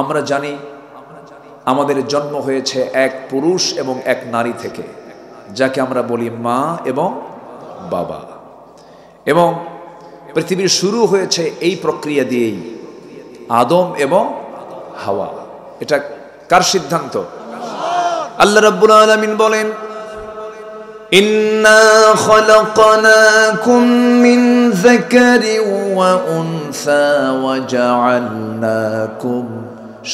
আমরা জানি আমাদের জন্ম হয়েছে এক পুরুষ এবং এক নারী থেকে, যাকে আমরা বলি মা এবং বাবা, এবং পৃথিবীর শুরু হয়েছে এই প্রক্রিয়া দিয়েই, আদম এবং হাওয়া। এটা কার সিদ্ধান্ত? আল্লাহ রাব্বুল আলামিন বলেন, ইন্না খালাকনাকুম মিন যাকারিন ওয়া উনসা ওয়া জাআলনাকুম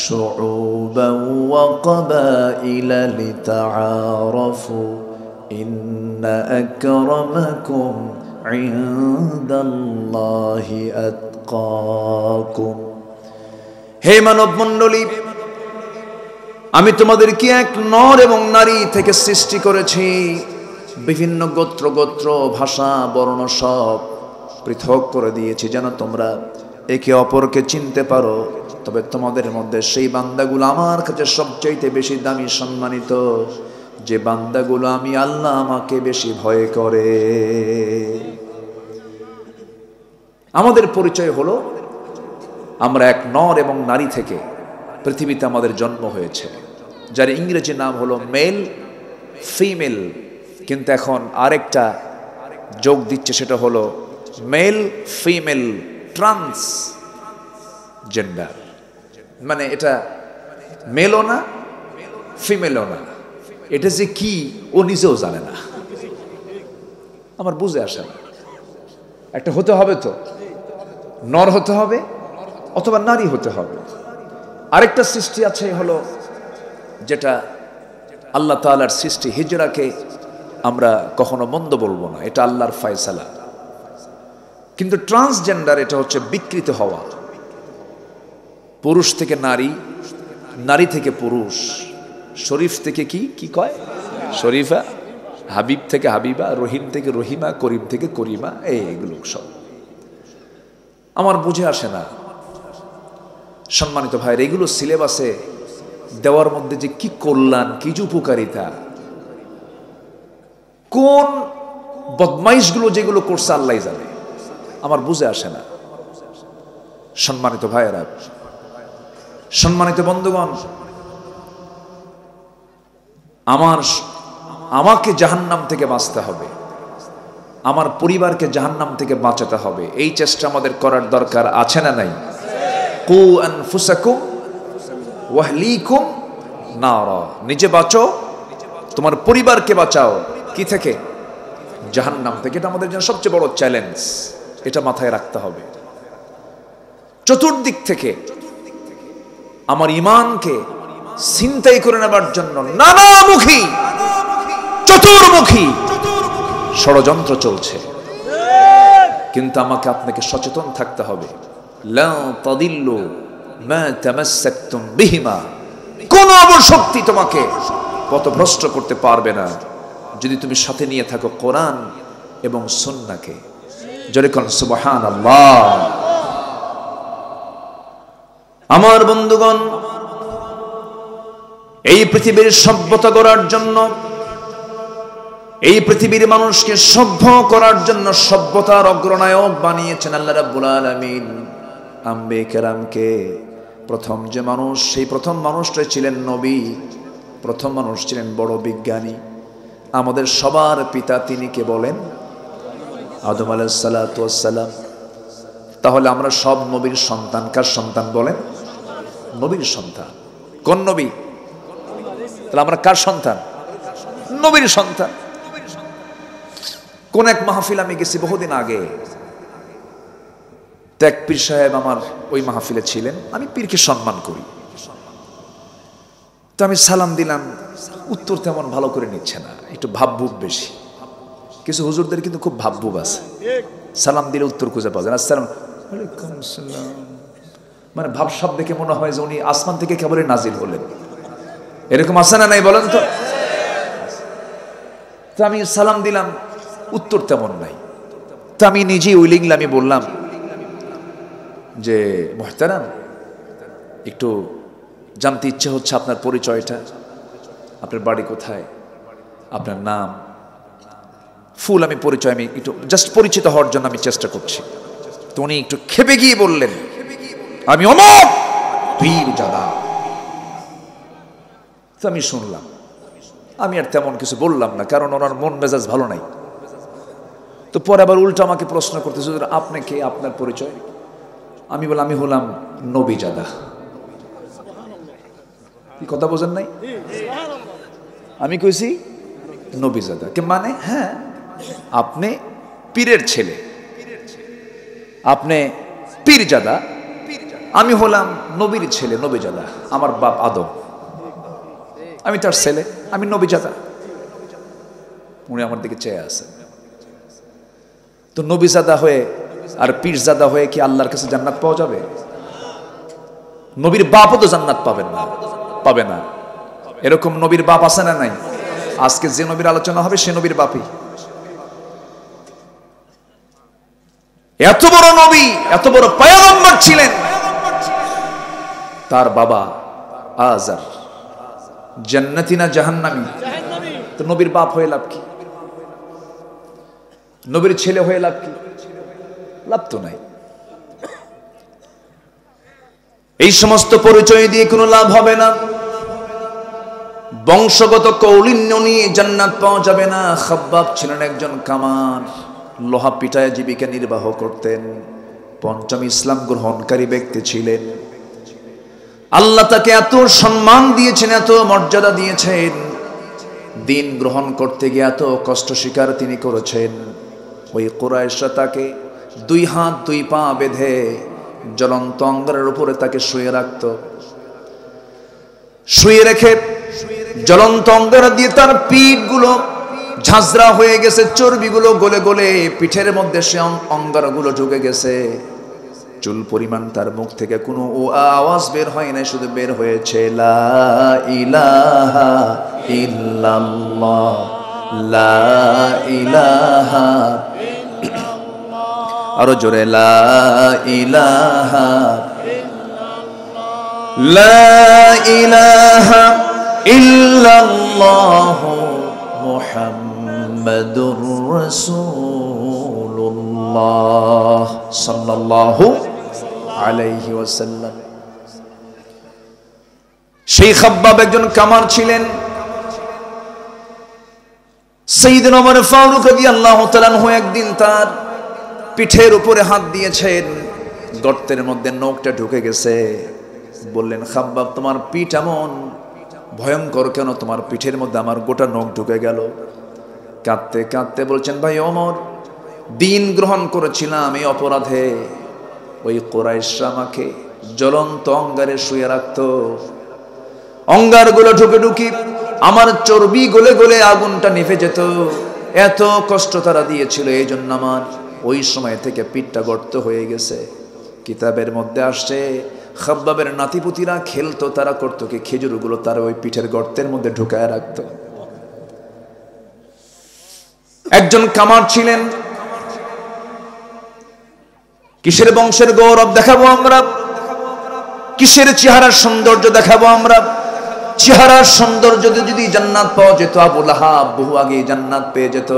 শুউবান ওয়া ক্বাবাইলা লিতাআরাফু ইন্না আকরামাকুম ইনদাল্লাহি আতকাকুম। হে মানব মণ্ডলী, আমি তোমাদেরকে এক নর এবং নারী থেকে সৃষ্টি করেছি। বিভিন্ন গোত্র গোত্র, ভাষা, বর্ণ সব পৃথক করে দিয়েছি যেন তোমরা একে অপরকে চিনতে পারো। তবে তোমাদের মধ্যে সেই বান্দাগুলো আমার কাছে সবচাইতে বেশি দামি, সম্মানিত, যে বান্দাগুলো আমি আল্লাহ আমাকে বেশি ভয় করে। আমাদের পরিচয় হলো আমরা এক নর এবং নারী থেকে পৃথিবীতে আমাদের জন্ম হয়েছে, যার ইংরেজি নাম হলো মেল ফিমেল। কিন্তু এখন আরেকটা যোগ দিচ্ছে, সেটা হলো মেল ফিমেল ট্রান্স জেন্ডার। মানে এটা মেলও না, ফিমেলও না, এটা যে কি ও নিজেও জানে না। আমার বুঝে আসে না। একটা হতে হবে তো, নর হতে হবে অথবা নারী হতে হবে। আরেকটা সৃষ্টি আছে হলো যেটা আল্লাহ তাআলার সৃষ্টি, হিজরাকে আমরা কখনো মন্দ বলবো না, এটা আল্লাহর ফয়সালা। কিন্তু ট্রান্সজেন্ডার এটা হচ্ছে বিকৃত হওয়া, পুরুষ থেকে নারী, নারী থেকে পুরুষ, শরীফ থেকে কি কি কয় শরীফা, হাবিব থেকে হাবিবা, রহিম থেকে রহিমা, করিম থেকে করিমা, এইগুলো সব আমার বুঝে আসে না। সম্মানিত ভাইয়ের, এগুলো সিলেবাসে দেওয়ার মধ্যে যে কি কল্যাণ, কি যে উপকারিতা, কোন বদমাইশগুলো যেগুলো করছে আল্লাহ জানে, আমার বুঝে আসে না। সম্মানিত ভাইয়েরা, সম্মানিত বন্ধুগণ, আমাকে জাহান্নাম থেকে বাঁচতে হবে, আমার পরিবারকে জাহান্নাম থেকে বাঁচাতে হবে। এই চেষ্টা আমাদের করার দরকার আছে না নাই? কু আনফুসাকুম ওয়া আহলিকুম নারা, নিজে বাঁচো, তোমার পরিবারকে বাঁচাও কি থেকে? জাহান্নাম থেকে। এটা আমাদের জন্য সবচেয়ে বড় চ্যালেঞ্জ, এটা মাথায় রাখতে হবে। চতুর্দিক থেকে আমার ঈমানকে ছিনতাই করে নেবার জন্য নানামুখী, চতুর্মুখী ষড়যন্ত্র চলছে। কিন্তু আমাকে আপনাকে সচেতন থাকতে হবে। লা তাদিল্লু মা তামাসসাকতুম বিহিমা, কোন অবশক্তি তোমাকে পথভ্রষ্ট করতে পারবে না যদি তুমি সাথে নিয়ে থাকো কোরআন এবং সুন্নাহকে। জোরে কোন সুবহানাল্লাহ। আমার বন্ধুগণ, এই পৃথিবীর সভ্যতা গড়ার জন্য, এই পৃথিবীর মানুষকে সভ্য করার জন্য সভ্যতার অগ্রনায়ক বানিয়েছেন আল্লাহ রাব্বুল আলামিন। আম্বিয়া কেরামকে প্রথম যে মানুষ, সেই প্রথম মানুষটাই ছিলেন নবী, প্রথম মানুষ ছিলেন বড় বিজ্ঞানী। আমাদের সবার পিতা তিনি কে বলেন? আদম আলাইহিস সালাতু ওয়াস সালাম। তাহলে আমরা সব নবীর সন্তান। কার সন্তান বলেন? নবীর সন্তান। কোন নবী? তাহলে আমরা কার সন্তান? নবীর সন্তান। কোন এক মাহফিল আমি গেছি বহুদিন আগে, তো এক পীর সাহেব আমার ওই মাহফিলে ছিলেন। আমি পীরকে সম্মান করি, তো আমি সালাম দিলাম, উত্তর তেমন ভালো করে নিচ্ছে না, একটু ভাবভুক বেশি। কিছু হুজুরদের কিন্তু খুব ভাবভুক আছে, সালাম দিলে উত্তর খুঁজে পাওয়া যায় না। আসসালাম আলাইকুম আসসালাম, মানে ভাবসাব দেখে মনে হয় যে উনি আসমান থেকে কেবলই নাজিল হলেন। এরকম আছে না নাই বলেন তো? তো আমি সালাম দিলাম, উত্তর তেমন নাই। তো আমি নিজেই উইলিংলি আমি বললাম যে মুহতারাম, একটু জানতে ইচ্ছে হচ্ছে আপনার পরিচয়টা, আপনার বাড়ি কোথায়, আপনার নাম, ফুল আমি পরিচয়, আমি একটু জাস্ট পরিচিত হওয়ার জন্য আমি চেষ্টা করছি। তো উনি একটু খেপে গিয়ে বললেন, আমি অমুক, পীরজাদা। তো আমি শুনলাম, আমি আর তেমন কিছু বললাম না, কারণ ওনার মন মেজাজ ভালো নাই। তো পরে আবার উল্টো আমাকে প্রশ্ন করতেছে, আপনি কে, আপনার পরিচয়? আমি বললাম আমি হলাম নবীজাদা। কি কথা বোঝেন নাই? আমি কইছি নবীজাদা কে মানে, হ্যাঁ আপনি পীরের ছেলে, আপনি পীরজাদা, আমি হলাম নবীর ছেলে নবীজাদা। আমার বাপ আদম, আমি তার ছেলে, আমি নবীজাদা। উনি আমার দিকে চেয়ে আছে। তো নবীজাদা হয়ে আর পীরজাদা হয়ে কি আল্লাহর কাছে জান্নাত পাওয়া যাবে? নবীর বাপও তো জান্নাত পাবেন না, পাবে না। এরকম নবীর বাপ আছে না নাই? আজকে যে নবীর আলোচনা হবে সে নবীর বাপই। এত বড় নবী, এত বড় পয়গম্বর ছিলেন, তার বাবা আজার জান্নাতি না জাহান্নামী? তো নবীর বাপ হয়ে লাভ কি? নবীর ছেলে হয়ে লাভ কি? লাভ তো নাই। এই সমস্ত পরিচয় দিয়ে কোনো লাভ হবে না। বংশগত কৌলিন্য নিয়ে জান্নাত পাওয়া যাবে না। খাব্বাব ছিলেন একজন কামার, লোহা পিটায় জীবিকা নির্বাহ করতেন। পঞ্চম ইসলাম গ্রহণকারী ব্যক্তি ছিলেন। আল্লাহ তাকে এত সম্মান দিয়েছেন, এত মর্যাদা দিয়েছেন, দিন গ্রহণ করতে গিয়ে এত কষ্ট স্বীকার তিনি করেছেন। ওই কুরাইশরা তাকে 2 হাত 2 পা বেঁধে জ্বলন্ত অঙ্গারের উপরে তাকে শুয়ে রাখত। শুয়ে রেখে জ্বলন্ত অঙ্গার দিয়ে তার পিঠগুলো ঝাঁঝরা হয়ে গেছে, চর্বিগুলো গলে গলে পিঠের মধ্যে সে অঙ্গারগুলো ঢুকে গেছে। চুল পরিমাণ তার মুখ থেকে কোনো আওয়াজ বের হয় না, শুধু বের হয়েছে লা ইলাহা ইল্লাল্লাহ, লা ইলাহা, আরো জোরে লা ইলাহা, লা ইলাহা ইল্লাল্লাহ মুহাম্মাদুর রাসূলুল্লাহ সাল্লাল্লাহু আলাইহি ওয়াসাল্লাম। সেই খাব্বাব একজন কামার ছিলেন। সাইয়েদনা ওমর ফারুক রাদিয়াল্লাহু তাআলা আনহু একদিন তার পিঠের উপরে হাত দিয়েছেন, গর্তের মধ্যে নখটা ঢুকে গেছে। বললেন, খাব্বাব তোমার পিঠ এমন ভয়ঙ্কর কেন? তোমার পিঠের মধ্যে আমার গোটা নখ ঢুকে গেল। কাঁদতে কাঁদতে বলছেন, ভাই ওমর, দিন গ্রহণ করেছিলাম এই অপরাধে। ওই কুরাইশরা আমাকে জ্বলন্ত অঙ্গারে শুয়ে রাখত, অঙ্গারগুলো ঢুকে ঢুকি আমার চর্বি গলে গলে আগুনটা নিভে যেত। এত কষ্ট তারা দিয়েছিল, এই জন্য আমার ওই সময় থেকে পিঠটা গর্ত হয়ে গেছে। কিতাবের মধ্যে আসছে, খাব্বাবের নাতিপুতিরা খেলতো, তারা করতো কি, খেজুরগুলো তারা ওই পিঠের গর্তের মধ্যে ঢুকায় রাখত। একজন কামার ছিলেন। কিসের বংশের গৌরব দেখাবো আমরা, কিসের চেহারার সৌন্দর্য দেখাবো আমরা? চেহারার সৌন্দর্য যদি জান্নাত পাওয়া যেত, আবু লাহাব বহু আগে জান্নাত পেয়ে যেত।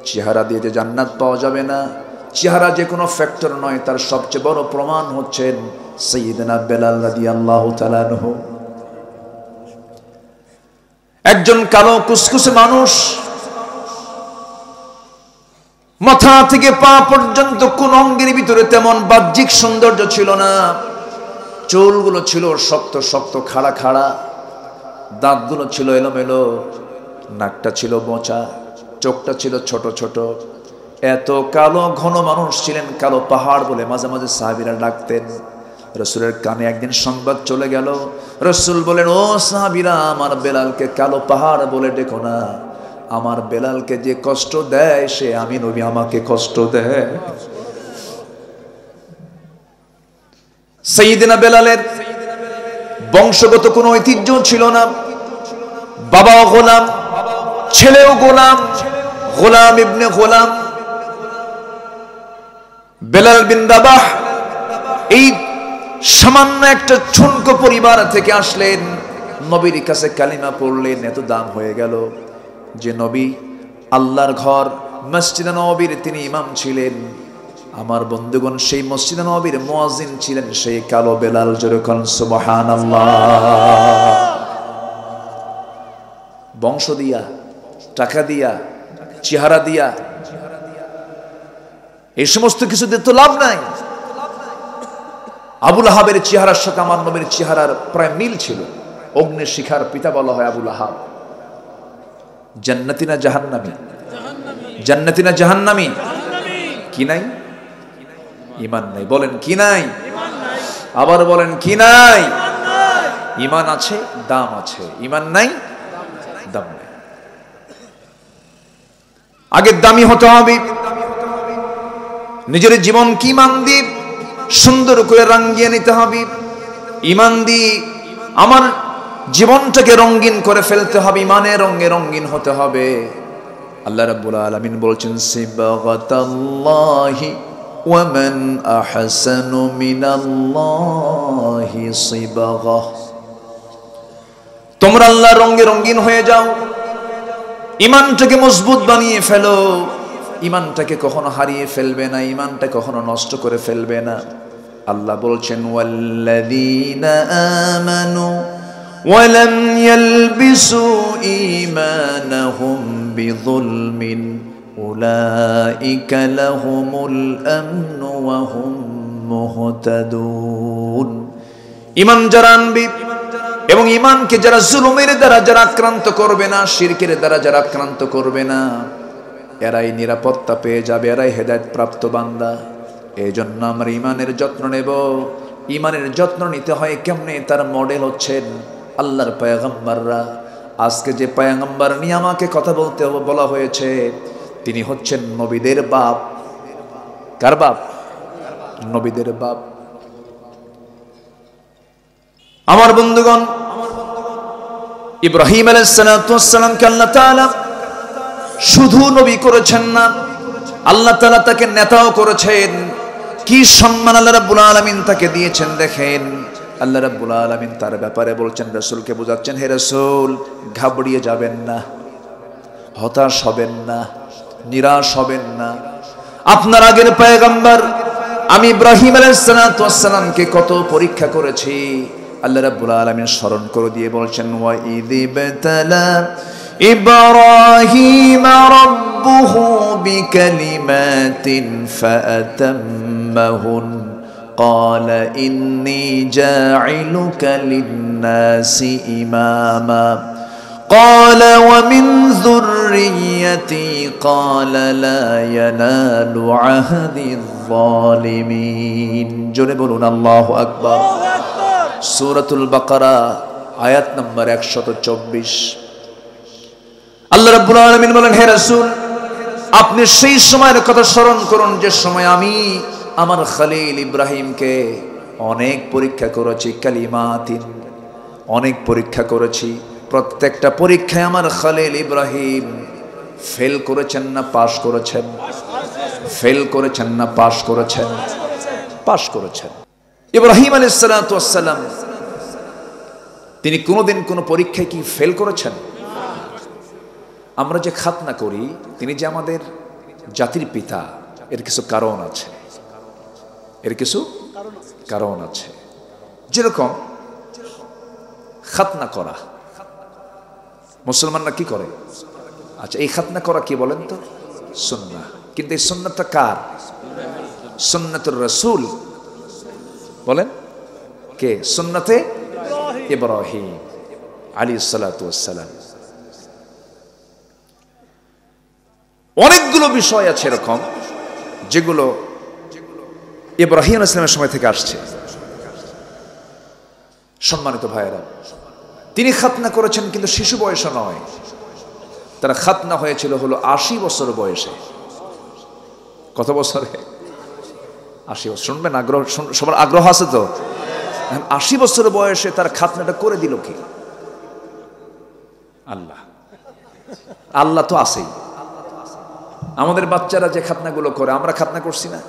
চেহারা দিয়ে যে জান্নাত পাওয়া যাবে না, চেহারা যে কোনো ফ্যাক্টর নয়, তার সবচেয়ে বড় প্রমাণ হচ্ছেন সাইয়েদনা বেলাল রাদিয়াল্লাহু তাআলা আনহু। একজন কালো কুসকুসে মানুষ, মাথা থেকে পা পর্যন্ত কোন অঙ্গের ভিতরে তেমন বাহ্যিক সৌন্দর্য ছিল না। চুলগুলো ছিল শক্ত শক্ত খাড়া খাড়া, দাঁতগুলো ছিল এলোমেলো, নাকটা ছিল মোচা, চোখটা ছিল ছোট ছোট। এত কালো ঘন মানুষ ছিলেন, কালো পাহাড় বলে মাঝে মাঝে সাহাবীরা ডাকতেন। রাসূলের কানে একদিন সংবাদ চলে গেল। রাসূল বলেন, ও সাহাবীরা, আমার বেলালকে কালো পাহাড় বলে ডেকো না। আমার বেলালকে যে কষ্ট দেয় সে আমি নবী, আমাকে কষ্ট দেয়। সাইয়েদনা বেলালের বংশগত কোনো ঐতিহ্য ছিল না। বাবাও গোলাম, ছেলেও গোলাম, গোলাম ইবনে গোলাম। বেলাল বিন রাবাহ এই সামান্য একটা ছোট্ট পরিবার থেকে আসলেন, নবীর কাছে কালিমা পড়লেন। এত দাম হয়ে গেল যে নবী আল্লাহর ঘর মসজিদে নববীর তিনি ইমাম ছিলেন, আমার বন্ধুগণ, সেই মসজিদে নববীর মুয়াজ্জিন ছিলেন সেই কালো বেলাল। জোরে কোন সুবহানাল্লাহ। বংশ দিয়া, টাকা দিয়া, চেহারা দিয়া, এই সমস্ত কিছু দিয়ে তো লাভ নাই। আবু লাহাবের চেহারার সাথে আমার নবীর চেহারার প্রায় মিল ছিল। অগ্নির শিখার পিতা বলা হয় আবু লাহাব। জান্নাতি না জাহান্নামী? জান্নাতি না জাহান্নামী? কি নাই? ঈমান নাই। বলেন কি নাই? আবার বলেন কি নাই? ঈমান আছে, দাম আছে। ঈমান নাই, দাম নাই। আগে দামি হতে হবে। নিজের জীবন কি ঈমান দিয়ে সুন্দর করে রাঙিয়ে নিতে হবে। ঈমান দিয়ে আমার জীবনটাকে রঙিন করে ফেলতে হবে। ঈমানের রঙে রঙিন হতে হবে। আল্লাহ রাব্বুল আলামিন বলছেন, সিবগাতাল্লাহি ওয়া মান আহসানু মিনাল্লাহি সিবগা। তোমরা আল্লাহর রঙে রঙিন হয়ে যাও। ঈমানটাকে মজবুত বানিয়ে ফেলো। ঈমানটাকে কখনো হারিয়ে ফেলবে না, ঈমানটা কখনো নষ্ট করে ফেলবে না। আল্লাহ বলছেন, ওয়াল্লাযীনা আমানু ওয়া লাম ইয়ালবিসু ঈমানাহুম বিযুলমিন উলাইকা লাহুমুল আমনু ওয়া হুম মুহতাদুন। ঈমান যারা আনবে এবং ঈমানকে যারা জুলুমের দ্বারা যারা আক্রান্ত করবে না, শিরকের দ্বারা যারা আক্রান্ত করবে না, এরাই নিরাপত্তা পেয়ে যাবে, এরাই হেদায়েত প্রাপ্ত বান্দা। এই জন্য আমরা ঈমানের যত্ন নেব। ঈমানের যত্ন নিতে হয় কেমনে? তার মডেল হচ্ছেন আল্লাহর পয়গম্বররা। আজকে যে পয়গম্বর নিয়ে আমাকে কথা বলতে বলা হয়েছে, তিনি হচ্ছেন নবীদের বাপ। কার বাপ? নবীদের বাপ। আমার বন্ধুগণ, ইব্রাহিম আলাইহিস সালাতু ওয়াস সালামকে আল্লাহ তাআলা শুধু নবী করেছেন না, আল্লাহ তাআলা তাকে নেতাও করেছেন। কি সম্মান আল্লাহ রাব্বুল আলামিন তাকে দিয়েছেন দেখেন। আল্লাহ রাব্বুল আলামিন তার ব্যাপারে বলছেন, রাসূলকে বোঝাচ্ছেন, হে রাসূল ঘাবড়িয়ে যাবেন না, হতাশ হবেন না, নিরাশ হবেন না। আপনার আগের পয়গম্বর আমি ইব্রাহিম আলাইহিস সালাতু ওয়াস সালামকে কত পরীক্ষা করেছি। আল্লাহ রাব্বুল আলামিন স্মরণ করে দিয়ে বলছেন, ওয়া ইযিবতালা ইব্রাহিম রাব্বুহু বিকালিমাতিন ফাআতাম্মাহুন ক্বালা ইন্নী জাঈলুকা লিন-নাসি ইমামা ক্বালা ওয়া মিন যুররিয়্যতি ক্বালা লা ইয়ানালু আহদিয-যালিমিন। জোরে বলুন আল্লাহু আকবার। সূরাতুল বাকারা আয়াত নম্বর 124। আল্লাহ রাব্বুল আলামিন বলেন, হে রাসূল আপনি সেই সময়ের কথা স্মরণ করুন যে সময় আমি আমার খলিল ইব্রাহিমকে অনেক পরীক্ষা করেছি। কালিমাতিন, অনেক পরীক্ষা করেছি। প্রত্যেকটা পরীক্ষায় আমার খলিল ইব্রাহিম ফেল করেছেন না পাস করেছেন? ফেল করেছেন না পাস করেছেন? পাস করেছেন। ইব্রাহিম আলাইহিস সালাতু ওয়াস সালাম তিনি কোনোদিন কোনো পরীক্ষায় কি ফেল করেছেন? আমরা যে খাতনা করি, তিনি যে আমাদের জাতির পিতা, এর কিছু কারণ আছে। এর কিছু কারণ আছে। যেরকম খাতনা করা, মুসলমানরা কি করে? আচ্ছা, এই খাতনা করা কি বলেন তো? সুন্নাহ। কিন্তু এই সুন্নাতটা কার? সুন্নাতুর রাসূল। বলেন কে? সুন্নাতে ইব্রাহিম আলাইহিস সালাতু ওয়াস সালাম। অনেকগুলো বিষয় আছে এরকম যেগুলো ইব্রাহিম আলাইহিস সালামের সময় থেকে আসছে। সম্মানিত ভাইয়েরা, তিনি খাতনা করেছেন কিন্তু শিশু বয়সে নয়। তারা খাতনা হয়েছিল হলো 80 বছর বয়সে। কত বছরে? 80 বছর। শুনবেন, আগ্রহ, সবার আগ্রহ আছে তো? 80 বছর বয়সে তার খাতনাটা করে দিল কি? আল্লাহ। আল্লাহ তো আছেই। আমাদের বাচ্চারা যে খাতনাগুলো করে, আমরা খাতনা করছি না?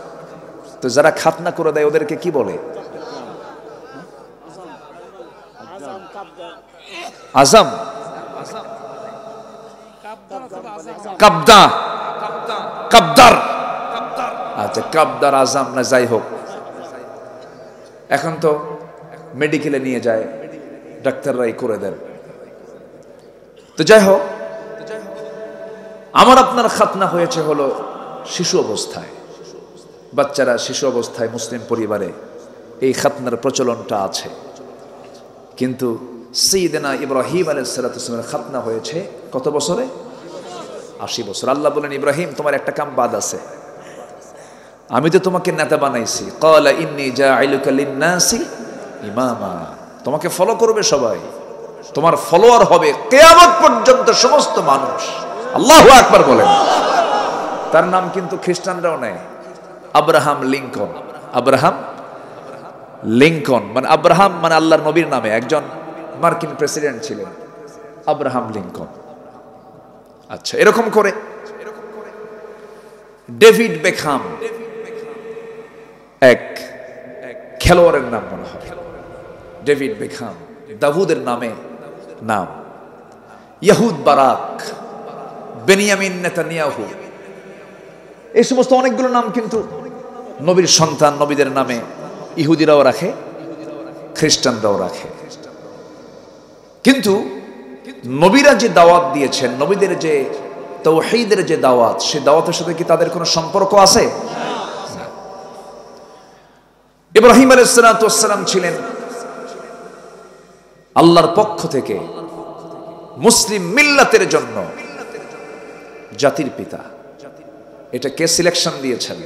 তো যারা খাতনা করে দেয় ওদেরকে কি বলে? আজম, কাবদা, কাবদার। আচ্ছা, কাবদার আজম না যাই হোক, এখন তো মেডিকেলে নিয়ে যায়, ডাক্তাররাই করে দেন। তো যাই হোক, আমার আপনার খাতনা হয়েছে হলো শিশু অবস্থায়। বাচ্চারা শিশু অবস্থায় মুসলিম পরিবারে এই খাতনার প্রচলনটা আছে। কিন্তু সাইয়েদনা ইব্রাহিম আলাইহিস সালামের খাতনা হয়েছে কত বছরে? 80 বছর। আল্লাহ বলেন, ইব্রাহিম তোমার একটা কাম বাদ আছে, আমি তো তোমাকে নেতা বানাইছি। ক্বালা ইন্নী জাইলুকা লিন-নাসি ইমামা, তোমাকে ফলো করবে সবাই, তোমার ফলোয়ার হবে কিয়ামত পর্যন্ত সমস্ত মানুষ। আল্লাহু আকবার বলেন। তার নাম কিন্তু খ্রিস্টানরাও নেয়, আব্রাহাম লিঙ্কন। আব্রাহাম লিঙ্কন মানে আব্রাহাম মানে আল্লাহর নবীর নামে একজন মার্কিন প্রেসিডেন্ট ছিলেন, আব্রাহাম লিঙ্কন। আচ্ছা, এরকম করে ডেভিড বেকহাম, এক খেলোয়াড়ের নাম মনে হয় ডেভিড বেকহাম, দাউদের নামে নাম। ইয়াহুদ বারাক, বেনিয়ামিন নেতানিয়াহু, এই সমস্ত অনেকগুলো নাম কিন্তু নবীর সন্তান, নবীদের নামে ইহুদিরাও রাখে, খ্রিস্টানরাও রাখে। কিন্তু নবীরা যে দাওয়াত দিয়েছেন, নবীদের যে তাওহীদের যে দাওয়াত, সেই দাওয়াতের সাথে কি তাদের কোনো সম্পর্ক আছে? ইব্রাহিম আলাইহিস সালাম ছিলেন আল্লাহর পক্ষ থেকে মুসলিম মিল্লাতের জন্য জাতির পিতা। এটা কে সিলেকশন দিয়েছেন?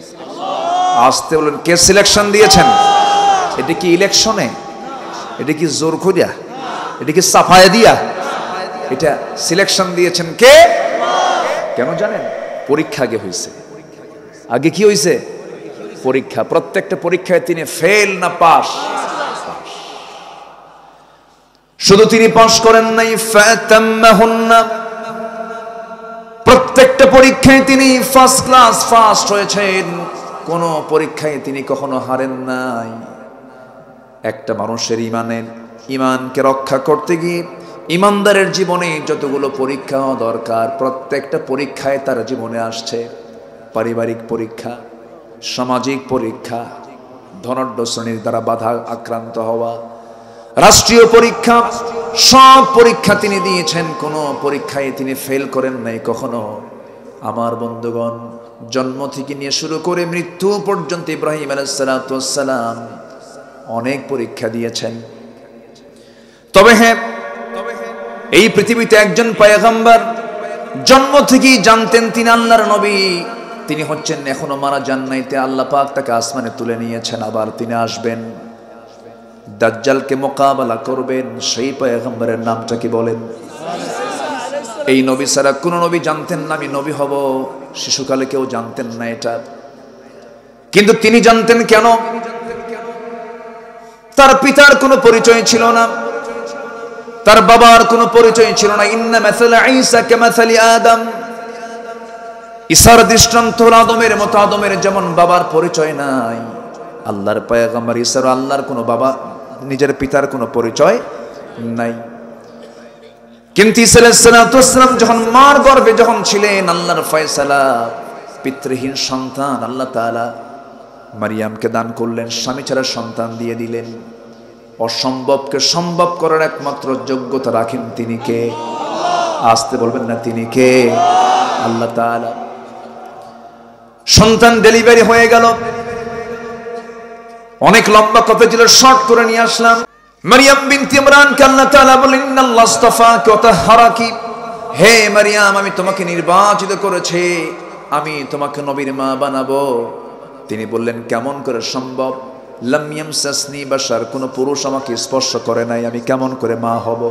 আসতে বলেন, কে সিলেকশন দিয়েছেন? এটা কি ইলেকশনে? এটা কি জোর করিয়া? এটা কি সাফায়া দিয়া? এটা সিলেকশন দিয়েছেন কে? কেন জানেন? পরীক্ষা আগে হয়েছে। আগে কি হয়েছে? পরীক্ষা। প্রত্যেকটা পরীক্ষায় তিনি ফেল না পাস? শুধু তিনি পাস করেন নাই, ফাতাম্মাহুন্না, প্রত্যেকটা পরীক্ষায় তিনি ফার্স্ট ক্লাস ফার্স্ট হয়েছেন। কোন পরীক্ষায় তিনি কখনো হারেন নাই। একটা মানুষের ইমানকে রক্ষা করতে গিয়ে ইমানদারের জীবনে যতগুলো পরীক্ষা দরকার, প্রত্যেকটা পরীক্ষায় তার জীবনে আসছে। পারিবারিক পরীক্ষা, সামাজিক পরীক্ষা, ধনাঢ্য শ্রেণীর দ্বারা বাধা আক্রান্ত হওয়া, রাষ্ট্রীয় পরীক্ষা, সব পরীক্ষা তিনি দিয়েছেন। কোনো পরীক্ষায় তিনি ফেল করেন নাই কখনো। আমার বন্ধুগণ, জন্ম থেকে নিয়ে শুরু করে মৃত্যু পর্যন্ত ইব্রাহিম আলাইহিস সালাম অনেক পরীক্ষা দিয়েছেন। তবে হ্যাঁ, এই পৃথিবীতে একজন পয়গম্বর জন্ম থেকেই জানতেন তিনি আল্লাহর নবী। তিনি হচ্ছেন, এখনো মারা যান নাই, আল্লাহ পাক তাকে আসমানে তুলে নিয়েছেন, আবার তিনি আসবেন, দাজ্জালকে মোকাবেলা করবেন। সেই পয়গম্বরের নামটা কি বলেন? এই নবী ছাড়া কোন নবী জানতেন না আমি নবী হব। শিশুকালে কেউ জানতেন না এটা, কিন্তু তিনি জানতেন। কেন? তার পিতার কোনো পরিচয় ছিল না, তার বাবার কোনো পরিচয় ছিল না। ইন্না মাসালা ঈসা কামাসালি আদম, ঈসার দৃষ্টান্ত হলো আদমের মতো। আদমের যেমন বাবার পরিচয় নাই, আল্লাহর পয়গম্বর ঈসার আল্লাহর কোনো বাবা, নিজের পিতার কোনো পরিচয় নাই। কিন্তু ঈসা আলাইহিস সালাম যখন মার গর্ভে যখন ছিলেন, আল্লাহর ফয়সালা, পিতৃহীন সন্তান আল্লাহ তাআলা মারিয়ামকে দান করলেন, স্বামী ছাড়া সন্তান দিয়ে দিলেন। অসম্ভবকে সম্ভব করার একমাত্র যোগ্যতা রাখেন তিনি কে? আসতে বলবেন না, তিনি কে? আল্লাহ তাআলা। সন্তান ডেলিভারি হয়ে গেল। অনেক লম্বা কথা ছিল, শর্ট করে নিয়ে আসলাম। মারিয়াম বিনতে ইমরান কে আল্লাহ তাআলা বলেন, ইন্নাল্লাহ ইসতাফাকি ওয়া তাহহারাকি, হে মারিয়াম, আমি তোমাকে নির্বাচিত করেছি, আমি তোমাকে নবীর মা বানাবো। তিনি বললেন, কেমন করে সম্ভব? লাম ইয়ামসাসনি বাশার, কোন পুরুষ আমাকে স্পর্শ করে নাই, আমি কেমন করে মা হব?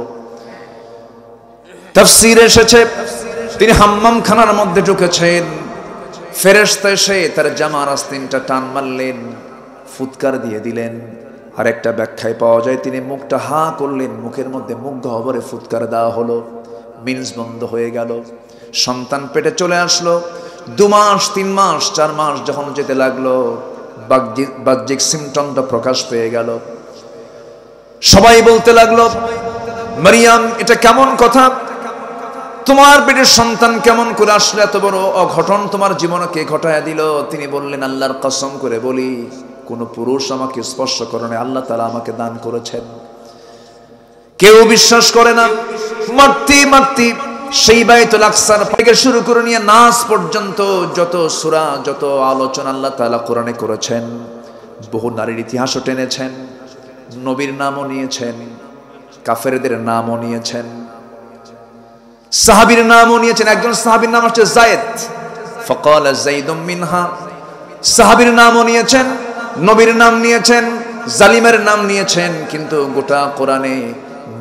তাফসীরে এসেছে, তিনি হাম্মাম খানার মধ্যে ঢুকেছেন, ফেরেশতা এসে তার জামার আস্তিনটা টান মারলেন, ফুৎকার দিয়ে দিলেন। আর একটা ব্যাখ্যায় পাওয়া যায় তিনি মুখটা হা করলেন, মুখের মধ্যে মুখ গহ্বরে ফুৎকার দেওয়া হলো, মিন্স বন্ধ হয়ে গেল। সন্তান পেটে চলে আসলো। 2 মাস 3 মাস 4 মাস যখন যেতে লাগলো, বাহ্যিক সিমটমটা প্রকাশ পেয়ে গেল। সবাই বলতে লাগলো, মারিয়াম এটা কেমন কথা? তোমার পেটের সন্তান কেমন করে আসলে, এত বড় অঘটন তোমার জীবনে কে ঘটায় দিল? তিনি বললেন, আল্লাহর কসম করে বলি, কোন পুরুষ আমাকে স্পর্শ করে না, আল্লাহ তাআলা আমাকে দান করেছেন। কেউ বিশ্বাস করে না। মারতে মারতে সেই বাইতুল আকসার থেকে শুরু করে নিয়ে নাস পর্যন্ত যত সূরা, যত আলোচনা আল্লাহ তাআলা কোরআনে করেছেন, বহু নারীর ইতিহাসও টেনেছেন, নবীর নামও নিয়েছেন, কাফেরদের নামও নিয়েছেন, সাহাবীর নামও নিয়েছেন। একজন সাহাবীর নাম হচ্ছে যায়েদ, ফাকাল যাইদুম মিনহা। সাহাবীর নামও নিয়েছেন, নবীর নাম নিয়েছেন, জালিমের নাম নিয়েছেন, কিন্তু গোটা কোরআনে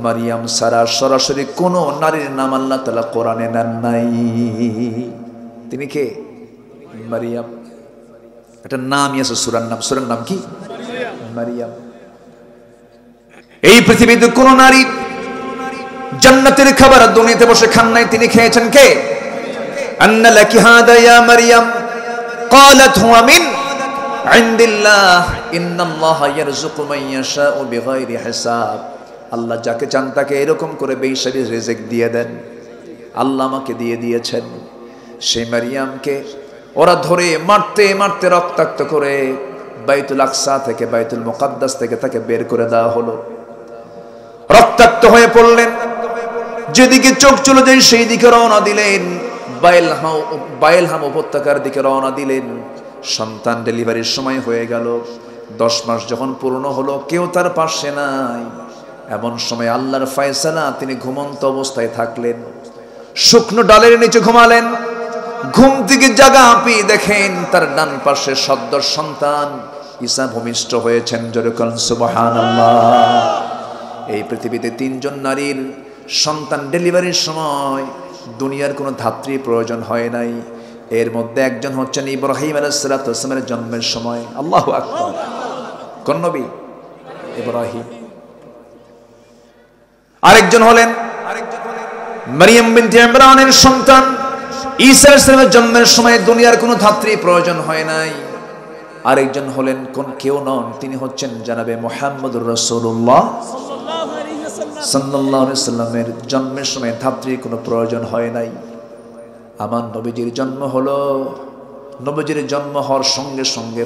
মারিয়াম সারা সরাসরি কোন নারীর নাম আল্লাহ তাআলা কোরআনে নেন নাই। তিনি কে? মারিয়াম। একটা নামই আছে, সূরার নাম। সূরার নাম কি? মারিয়াম। এই পৃথিবীতে কোন নারী জান্নাতের খাবার দুনিয়াতে বসে খান নাই, তিনি খেয়েছেন কে? আন্না লাকি হাদা ইয়া মারিয়াম ক্বালাত হুয়া মিন ইনদিল্লাহ ইন্নাল্লাহা ইয়ারযুকু মান ইয়াশাউ বিগাইরি হিসাব। আল্লাহ যাকে চান তাকে এরকম করে বেহিসাবি রিজিক দিয়ে দেন। আল্লাহ আমাকে দিয়ে দিয়েছেন। সেই মারিয়ামকে ওরা ধরে মারতে মারতে রক্তাক্ত করে বাইতুল আকসা থেকে, বাইতুল মুকাদ্দাস থেকে তাকে বের করে দেওয়া হলো। রক্তাক্ত হয়ে পড়লেন, যেদিকে চোখ চলে যায় সেই দিকে রওনা দিলেন, বাইলহাম উপত্যকার দিকে রওনা দিলেন। সন্তান ডেলিভারির সময় হয়ে গেল। 10 মাস যখন পূর্ণ হলো, কেউ তার পাশে নাই। এমন সময় আল্লাহর ফয়সালা, তিনি ঘুমন্ত অবস্থায় থাকলেন, শুকনো ডালের নিচে ঘুমালেন। ঘুম থেকে জাগা আপনি দেখেন তার ডান পাশে সদ্য সন্তান ঈসা ভূমিষ্ঠ হয়েছেন। জোরে বলেন সুবহানাল্লাহ। এই পৃথিবীতে 3 জন নারীর সন্তান ডেলিভারির সময় দুনিয়ার কোনো ধাত্রী প্রয়োজন হয় নাই। এর মধ্যে একজন হচ্ছেন ইব্রাহিম আলাইহিস সালাতু ওয়াস সালামের জন্মের সময়। আল্লাহু আকবার। কোন নবী? ইব্রাহিম। আরেকজন হলেন মারিয়াম বিনতে ইমরানের সন্তান ঈসা আলাইহিস সালামের জন্মের সময় দুনিয়ার কোনো ধাত্রী প্রয়োজন হয় নাই। আরেকজন হলেন কেউ নন, তিনি হচ্ছেন জনাবে মুহাম্মদুর রাসূলুল্লাহ সাল্লাল্লাহু আলাইহি সাল্লামের জন্মের সময় ধাত্রীর কোনো প্রয়োজন হয় নাই। আমার নবীজির জন্ম হলো। নবীজির জন্ম হওয়ার সঙ্গে সঙ্গে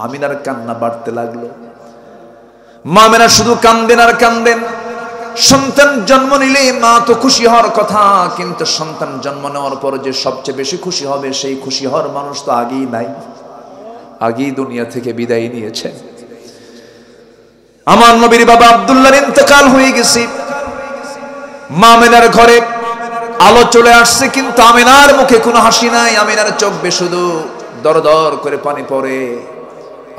আমিনার কান্না বাড়তে লাগলো। মা আমিনা শুধু কান্দেন আর কান্দেন। সন্তান জন্ম নিলে মা তো খুশি হওয়ার কথা, কিন্তু সন্তান জন্ম নেওয়ার পর যে সবচেয়ে বেশি খুশি হবে, সেই খুশি হওয়ার মানুষ তো আগেই নাই, আগেই দুনিয়া থেকে বিদায় নিয়েছে। আমার নবীর বাবা আব্দুল্লাহর ইন্তেকাল হয়ে গেছে। মা আমিনার ঘরে আলো চলে আসছে, কিন্তু আমিনার মুখে কোনো হাসি নাই। আমিনার চোখ বেয়ে শুধু দরদর করে পানি পড়ে।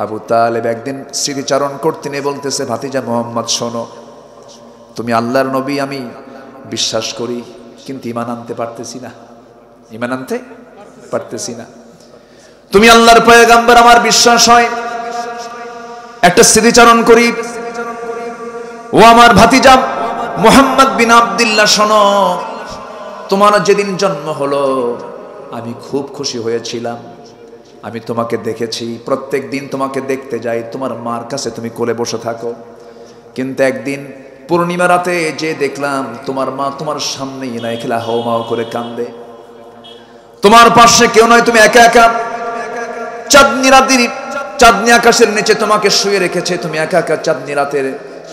আবু তালেব একদিন স্মৃতিচারণ করতে নিয়ে বলতেছে, ভাতিজা মুহাম্মদ শোনো, তুমি আল্লাহর নবী আমি বিশ্বাস করি, কিন্তু ঈমান আনতে পারতেছি না, ঈমান আনতে পারতেছি না। তুমি আল্লাহর পয়গম্বর আমার বিশ্বাস হয়, একটা স্মৃতিচারণ করি। ও আমার ভাতিজা মুহাম্মদ বিন আব্দুল্লাহ শোনো, তোমার যেদিন জন্ম হলো আমি খুব খুশি হয়েছিলাম। আমি তোমাকে দেখেছি, প্রত্যেক দিন তোমাকে দেখতে যাই, তোমার মার কাছে তুমি কোলে বসে থাকো। কিন্তু একদিন পূর্ণিমা রাতে যে দেখলাম তোমার মা তোমার সামনেই নাই, খেলা হাও মাও করে কান্দে। তোমার পাশে কেউ নয়, তুমি একা একা চাঁদনি রাতের, চাঁদনি আকাশের নিচে তোমাকে শুয়ে রেখেছে। তুমি একা একা চাঁদনি রাতের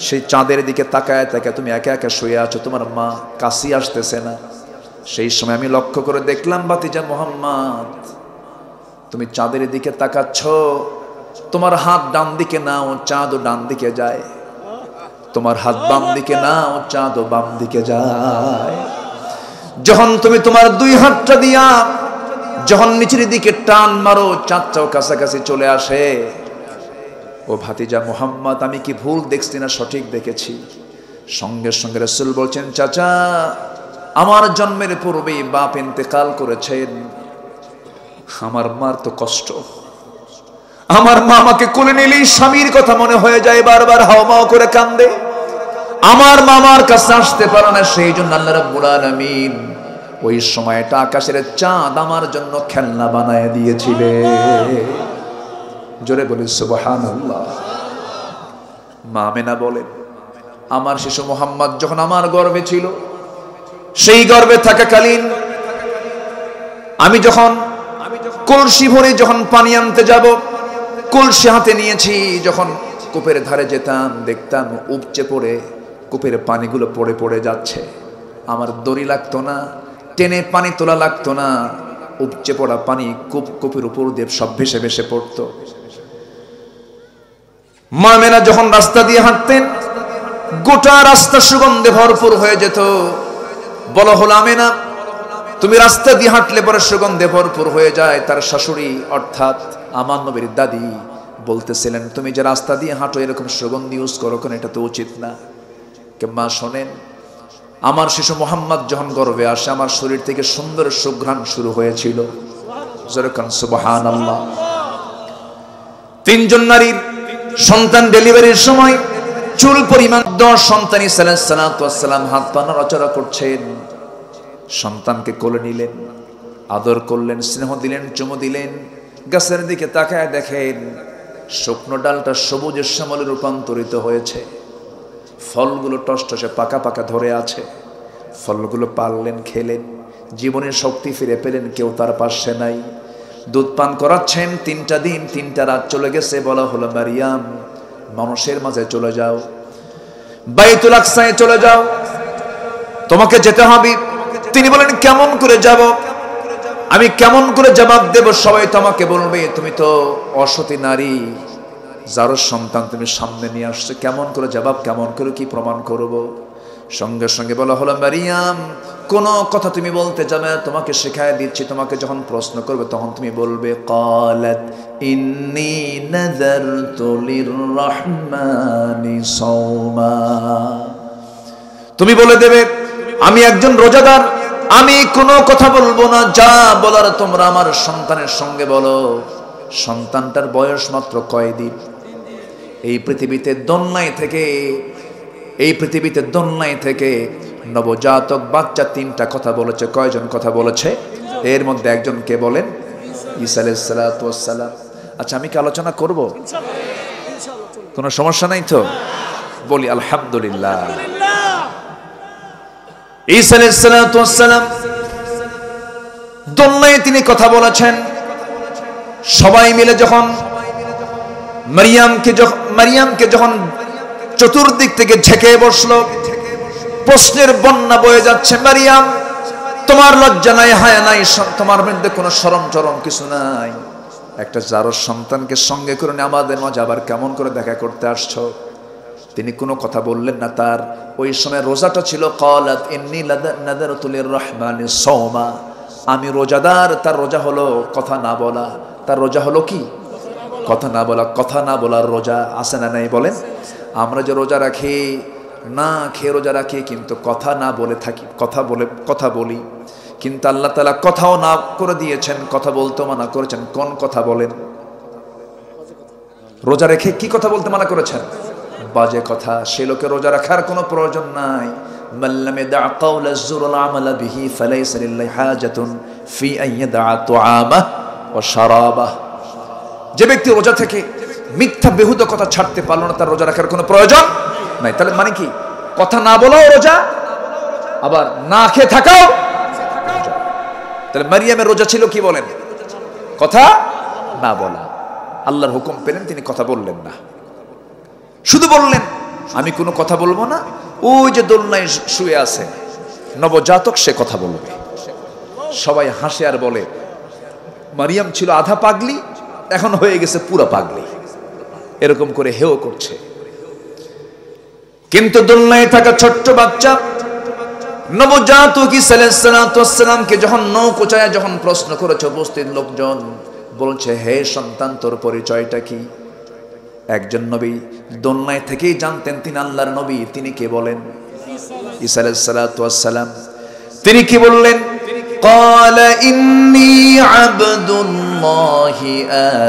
সেই চাঁদের দিকে তাকায় তাকায় তুমি একা একা শুয়ে আছো, তোমার মা কাছে আসতেছে না। সেই সময় আমি লক্ষ্য করে দেখলাম, ভাতিজা মুহাম্মদ তুমি চাঁদের দিকে তাকাচ্ছ, তোমার হাত ডান দিকে নাও, চাঁদও ডান দিকে যায়। তোমার হাত বাম দিকে নাও, চাঁদও বাম দিকে যায়। যখন তুমি তোমার 2 হাতটা দিয়া যখন নিচের দিকে টান মারো, চাঁদটাও কাছাকাছি চলে আসে। ও ভাতিজা মুহাম্মদ, আমি কি ভুল দেখছি না সঠিক দেখেছি? সঙ্গে সঙ্গে রাসূল বলছেন, চাচা আমার জন্মের পূর্বেই বাপ ইন্তেকাল করেছেন। আমার মার তো কষ্ট, আমার মা আমাকে কোলে নিলেই স্বামীর কথা মনে হয়ে যায়, বারবার হাওমাও করে কান্দে। আমার মামার কাছে আসতে পারে না, সেই জন্য আল্লাহ রাব্বুল আলামিন ওই সময়টা আকাশের চাঁদ আমার জন্য খেলনা বানায় দিয়েছিলেন। জোরে বলি সুবহানাল্লাহ। মা আমিনা বলেন, আমার শিশু মুহাম্মদ যখন আমার গর্ভে ছিল, সেই গর্ভে থাকাকালীন আমি যখন কলসি ভরে যখন পানি আনতে যাব, কলসি হাতে নিয়েছি, যখন কূপের ধারে যেতাম দেখতাম উপচে পড়ে কূপের পানিগুলো পড়ে পড়ে যাচ্ছে। আমার দড়ি লাগতো না, টেনে পানি তোলা লাগতো না, উপচে পড়া পানি কূপের উপর দিয়ে সব ভেসে ভেসে পড়তো। মা মেনা যখন রাস্তা দিয়ে হাঁটতেন, গোটা রাস্তা সুগন্ধে ভরপুর হয়ে যেত। বলা হলো, আমেনা তুমি রাস্তা দিয়ে হাঁটলে পরে সুগন্ধে ভরপুর হয়ে যায়। তার শাশুড়ি অর্থাৎ আমার নবীর দাদি বলতেছিলেন, তুমি যে রাস্তা দিয়ে হাঁটো এরকম সুগন্ধি ইউজ করো কেন, এটা তো উচিত না। মা শোনেন, আমার শিশু মোহাম্মদ যখন গর্ভে আসে আমার শরীর থেকে সুন্দর সুঘ্রাণ শুরু হয়েছিল। সুবহানাল্লাহ। তিনজন নারীর সন্তান ডেলিভারির সময় চুল পরিমাণ 10 সন্তান সালাম হাত পা নড়াচড়া করছেন। সন্তানকে কোলে নিলেন, আদর করলেন, স্নেহ দিলেন, চুমু দিলেন। গাছের দিকে তাকায় দেখেন শুকনো ডালটা সবুজের শ্যামলে রূপান্তরিত হয়েছে, ফলগুলো টসটসে পাকা পাকা ধরে আছে। ফলগুলো পারলেন, খেলেন, জীবনের শক্তি ফিরে পেলেন। কেউ তার পাশে নাই। দুধ পান করাচ্ছেন। 3টা দিন 3টা রাত চলে গেছে। বলা হলো, মারিয়াম মানুষের মাঝে চলে যাও, বাইতুল আকসায় চলে যাও, তোমাকে যেতে হবে। তিনি বলেন, কেমন করে যাব? আমি কেমন করে জবাব দেব? সবাই তোমাকে বলবে তুমি তো অসতী নারী, যার সন্তান তুমি সামনে নিয়ে আসছো, কেমন করে জবাব, কেমন করে কি প্রমাণ করব? সঙ্গে সঙ্গে বলা হলো, মারিয়াম কোন কথা তুমি বলতে যাবে না, তোমাকে শেখায় দিচ্ছি। তোমাকে যখন প্রশ্ন করবে তখন তুমি বলবে, ক্বালাত ইন্নী নাযারতু লিররহমানি সাওমা। তুমি বলে দেবে, আমি একজন রোজাদার, আমি কোনো কথা বলবো না, যা বলার তোমরা আমার সন্তানের সঙ্গে বলো। সন্তানটার বয়স মাত্র কয়দিন? এই পৃথিবীতে দোলনায় থেকে নবজাতক বাচ্চা 3টা কথা বলেছে। কয়জন কথা বলেছে? এর মধ্যে একজন কে বলেন? ঈসা আলাইহিস সালাতু ওয়াস সালাম। আচ্ছা, আমি কি আলোচনা করব? কোনো সমস্যা নাই তো? বলি আলহামদুলিল্লাহ। ঈসা আলাইহিস সালাতু ওয়াস সালাম দোলনায় তিনি কথা বলেছেন। সবাই মিলে যখন মারিয়ামকে যখন চতুর্দিক থেকে ঝেঁকে বসলো, প্রশ্নের বন্যা বয়ে যাচ্ছে। মারিয়াম, তোমার লজ্জা নাই, হায়া নাই, তোমার মধ্যে কোনো শরম চরম কিছু নাই? একটা জারজ সন্তানকে সঙ্গে করে নিয়ে আমাদের মাঝে আবার কেমন করে দেখা করতে আসছো? তিনি কোনো কথা বললেন না। তার ওই সময় রোজাটা ছিল। ক্বালাত ইন্নী নাযারতু লিররহমানি সাওমা। আমি রোজাদার। তার রোজা হলো কথা না বলা। তার রোজা হলো কি? কথা না বলা। কথা না বলার রোজা আছে না নাই বলেন? আমরা যে রোজা রাখি, না খেয়ে রোজা রাখি, কিন্তু কথা না বলে থাকি, কথা বলি। কিন্তু আল্লাহ তাআলা কথাও না করে দিয়েছেন, কথা বলতে মানা করেছেন। কোন কথা বলেন? রোজা রেখে কি কথা বলতে মানা করেছেন? বাজে কথা। সে লোকে রোজা রাখার কোনো প্রয়োজন নাই। মাল্লাম ইয়াদা কাওলা যুর ওয়াল আমালা বিহি ফালাইসা লিল্লাহি হাজাতুন ফি আন ইয়াদা তুআমাহ ওয়া শারাবাহ। যে ব্যক্তি রোজা থেকে মিথ্যা বেহুদ কথা ছাড়তে পারলো না, তার রোজা রাখার কোনো প্রয়োজন নাই। তাহলে মানে কি? কথা না বলাও রোজা, আবার না খেয়ে থাকাও রোজা। তাহলে মারিয়ামের রোজা ছিল কি বলেন? কথা না বলা। আল্লাহর হুকুম পেলেন, তিনি কথা বললেন না, শুধু বললেন আমি কোনো কথা বলবো না। ওই যে দোলনায় শুয়ে আছে নবজাতক, সে কথা বলবে। সবাই হাসে আর বলে, মারিয়াম ছিল আধা পাগলি, এখন হয়ে গেছে পুরা পাগলি। এরকম করে হেও করছে। কিন্তু দোলনায় থাকা ছোট্ট বাচ্চা নবজাতক ঈসা আলাইহিস সালাতু ওয়াস সালামকে যখন নৌকোচায় যখন প্রশ্ন করেছে উপস্থিত লোকজন, বলছে, হে সন্তান, তোর পরিচয়টা কি? একজন নবী দোলনায় থেকেই জানতেন তিনি আল্লাহর নবী। তিনি কে বলেন? ঈসা আলাইহিস সালাতু ওয়াস সালাম। তিনি কি বললেন? ক্বালা ইন্নী আবদুল্লাহি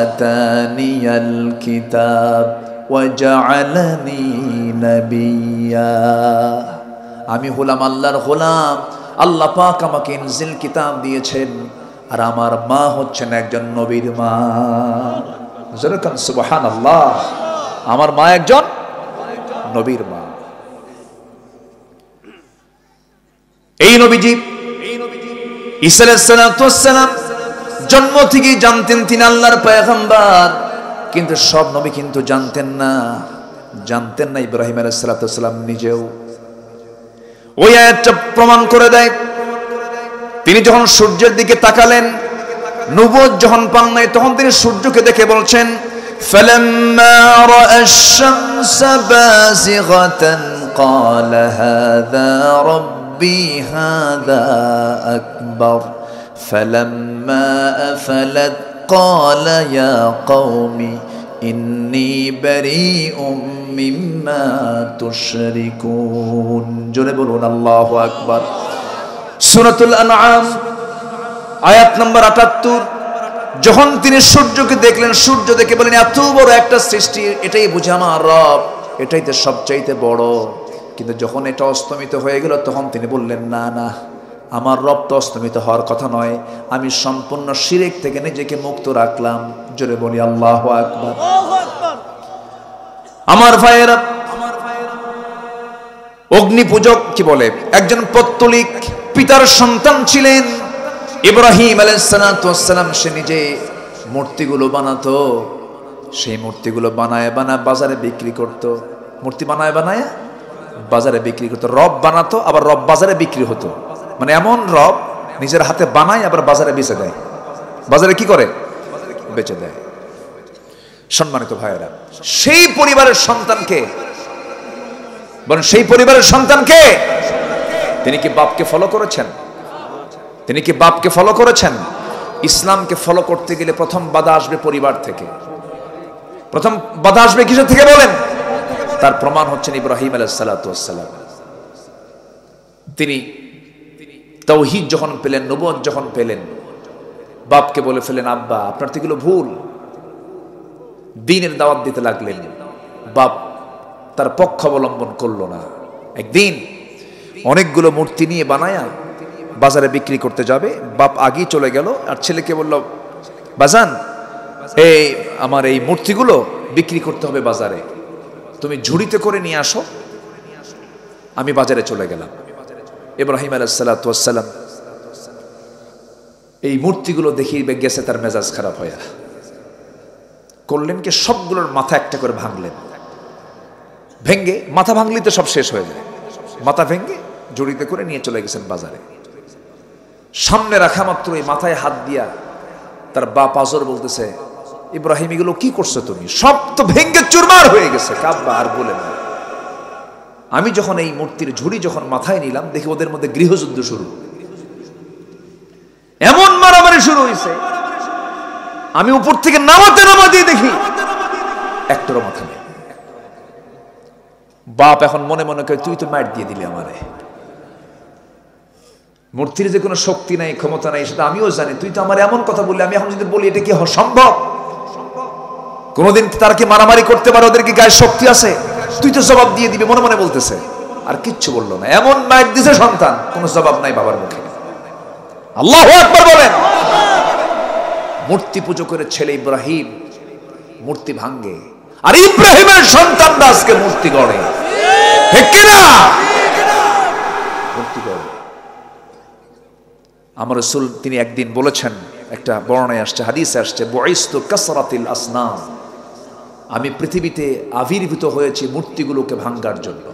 আতানিয়াল কিতাব ওয়া জাআলানি নাবিয়্যা। আমি হলাম আল্লাহর গোলাম, আল্লাহ পাক আমাকে ইনজিল কিতাব দিয়েছেন, আর আমার মা হচ্ছেন একজন নবীর মা। সুবহানাল্লাহ। আমার মা একজন নবীর মা। এই নবীজি ঈসা আলাইহিস সালাম জন্ম থেকেই জানতেন তিনি আল্লাহর পয়গম্বর, কিন্তু সব নবী কিন্তু জানতেন না ইব্রাহিম আলাইহিস সালাম নিজেও। ওই আয়াতটা প্রমাণ করে দেয়, তিনি যখন সূর্যের দিকে তাকালেন, নবুয়ত যখন পান নাই, তখন তিনি সূর্যকে দেখে বলছেন فَلَمَّا رَأَى الشَّمْسَ بَازِغَةً قَالَ هَذَا رَبِّي هَذَا أَكْبَرُ فَلَمَّا أَفَلَتْ قَالَ يَا قَوْمِ إِنِّي بَرِيءٌ مِّمَّا تُشْرِكُونَ। জোরে বলুন আল্লাহু আকবার। সূরাতুল আনআম আয়াত নম্বর ৭৮। যখন তিনি সূর্যকে দেখলেন, সূর্য দেখে বলেন এত বড় একটা সৃষ্টি, এটাই বুঝে আমার রব, এটাই তো সবচাইতে বড়। কিন্তু যখন এটা অস্তমিত হয়ে গেল, তখন তিনি বললেন না না, আমার রব তো অস্তমিত হওয়ার কথা নয়, আমি সম্পূর্ণ শিরক থেকে নিজেকে মুক্ত রাখলাম। জোরে বলি আল্লাহু আকবার। আমার ভাইয়েরা, অগ্নি পূজক কি বলে, একজন পৌত্তলিক পিতার সন্তান ছিলেন ইব্রাহিম আলাইহিস সালাম। সে নিজে মূর্তিগুলো বানাতো, সেই মূর্তিগুলো বানায় বাজারে বিক্রি করত। মূর্তি বানায় বাজারে বিক্রি করতো। রব বানাতো, আবার রব বাজারে বিক্রি হতো। মানে এমন রব নিজের হাতে বানায় আবার বাজারে বেচে দেয়। বাজারে কি করে? বেচে দেয়। সম্মানিত ভাইয়েরা, সেই পরিবারের সন্তানকে বলেন, সেই পরিবারের সন্তানকে তিনি কি বাপকে ফলো করেছেন? তিনি কি বাপকে ফলো করেছেন? ইসলামকে ফলো করতে গেলে প্রথম বাধা আসবে পরিবার থেকে। প্রথম বাধা আসবে কিসের থেকে বলেন? তার প্রমাণ হচ্ছেন ইব্রাহিম আলাইহিস সালাম। তিনি তাওহীদ যখন পেলেন, নবুয়ত যখন পেলেন, বাপকে বলে ফেলেন আব্বা আপনার তো এগুলো ভুল, দ্বীনের দাওয়াত দিতে লাগলেন। বাপ তার পক্ষ অবলম্বন করলো না। একদিন অনেকগুলো মূর্তি নিয়ে বানায়া বাজারে বিক্রি করতে যাবে, বাপ আগেই চলে গেল, আর ছেলেকে বলল বাজান এই আমার এই মূর্তিগুলো বিক্রি করতে হবে বাজারে, তুমি ঝুড়িতে করে নিয়ে আসো। আমি বাজারে চলে গেলাম। ইব্রাহিম আলাইহিস সালাম এই মূর্তিগুলো দেখি গেছে, তার মেজাজ খারাপ হয়ে করলেন কি, সবগুলোর মাথা একটা করে ভাঙলেন। ভেঙ্গে, মাথা ভাঙলি তো সব শেষ হয়ে যায়, মাথা ভেঙ্গে ঝুড়িতে করে নিয়ে চলে গেছেন বাজারে। সামনে রাখা মাত্র এই মাথায় হাত দিয়া তার বাপ আজর বলতেছে ইব্রাহিম এগুলো কি করছো তুমি? সব তো ভেঙ্গে চুরমার হয়ে গেছে। কাব্বা আর বলেন না। আমি যখন এই মূর্তির ঝুড়ি যখন মাথায় নিলাম, দেখি ওদের মধ্যে গৃহযুদ্ধ শুরু, এমন মারামারি শুরু হয়েছে। আমি উপর থেকে নামাতে দেখি একটারও মাথা নেই। বাপ এখন মনে মনে করে তুই তো মার দিয়ে দিলি আমারে, মূর্তির যে কোনো শক্তি নাই, ক্ষমতা নাই, সেটা আমিও জানি। তুই তো আমার এমন কথা বললি, আমি এখন যদি বলি এটা কি সম্ভব? কোনোদিন তারা কি মারামারি করতে পারে? ওদের কি গায়ে শক্তি আছে? তুই তো জবাব দিয়ে দিবি, মনে মনে বলতেছে। আর কিচ্ছু বললো না। এমন মার দিছে সন্তান, কোনো জবাব নাই বাবার মুখে। আল্লাহু আকবার বলেন। মূর্তি পুজো করে ছেলে ইব্রাহিম মূর্তি ভাঙ্গে, আর ইব্রাহিমের সন্তানরা আজকে মূর্তি গড়ে। ঠিক কিনা? মূর্তি গড়ে। আমার রাসূল তিনি একদিন বলেছেন, একটা বর্ণনায় আসছে, হাদিসে আসছে, বুইসতু কাসরাতিল আসনাম, আমি পৃথিবীতে আবির্ভূত হয়েছি মূর্তিগুলোকে ভাঙ্গার জন্য।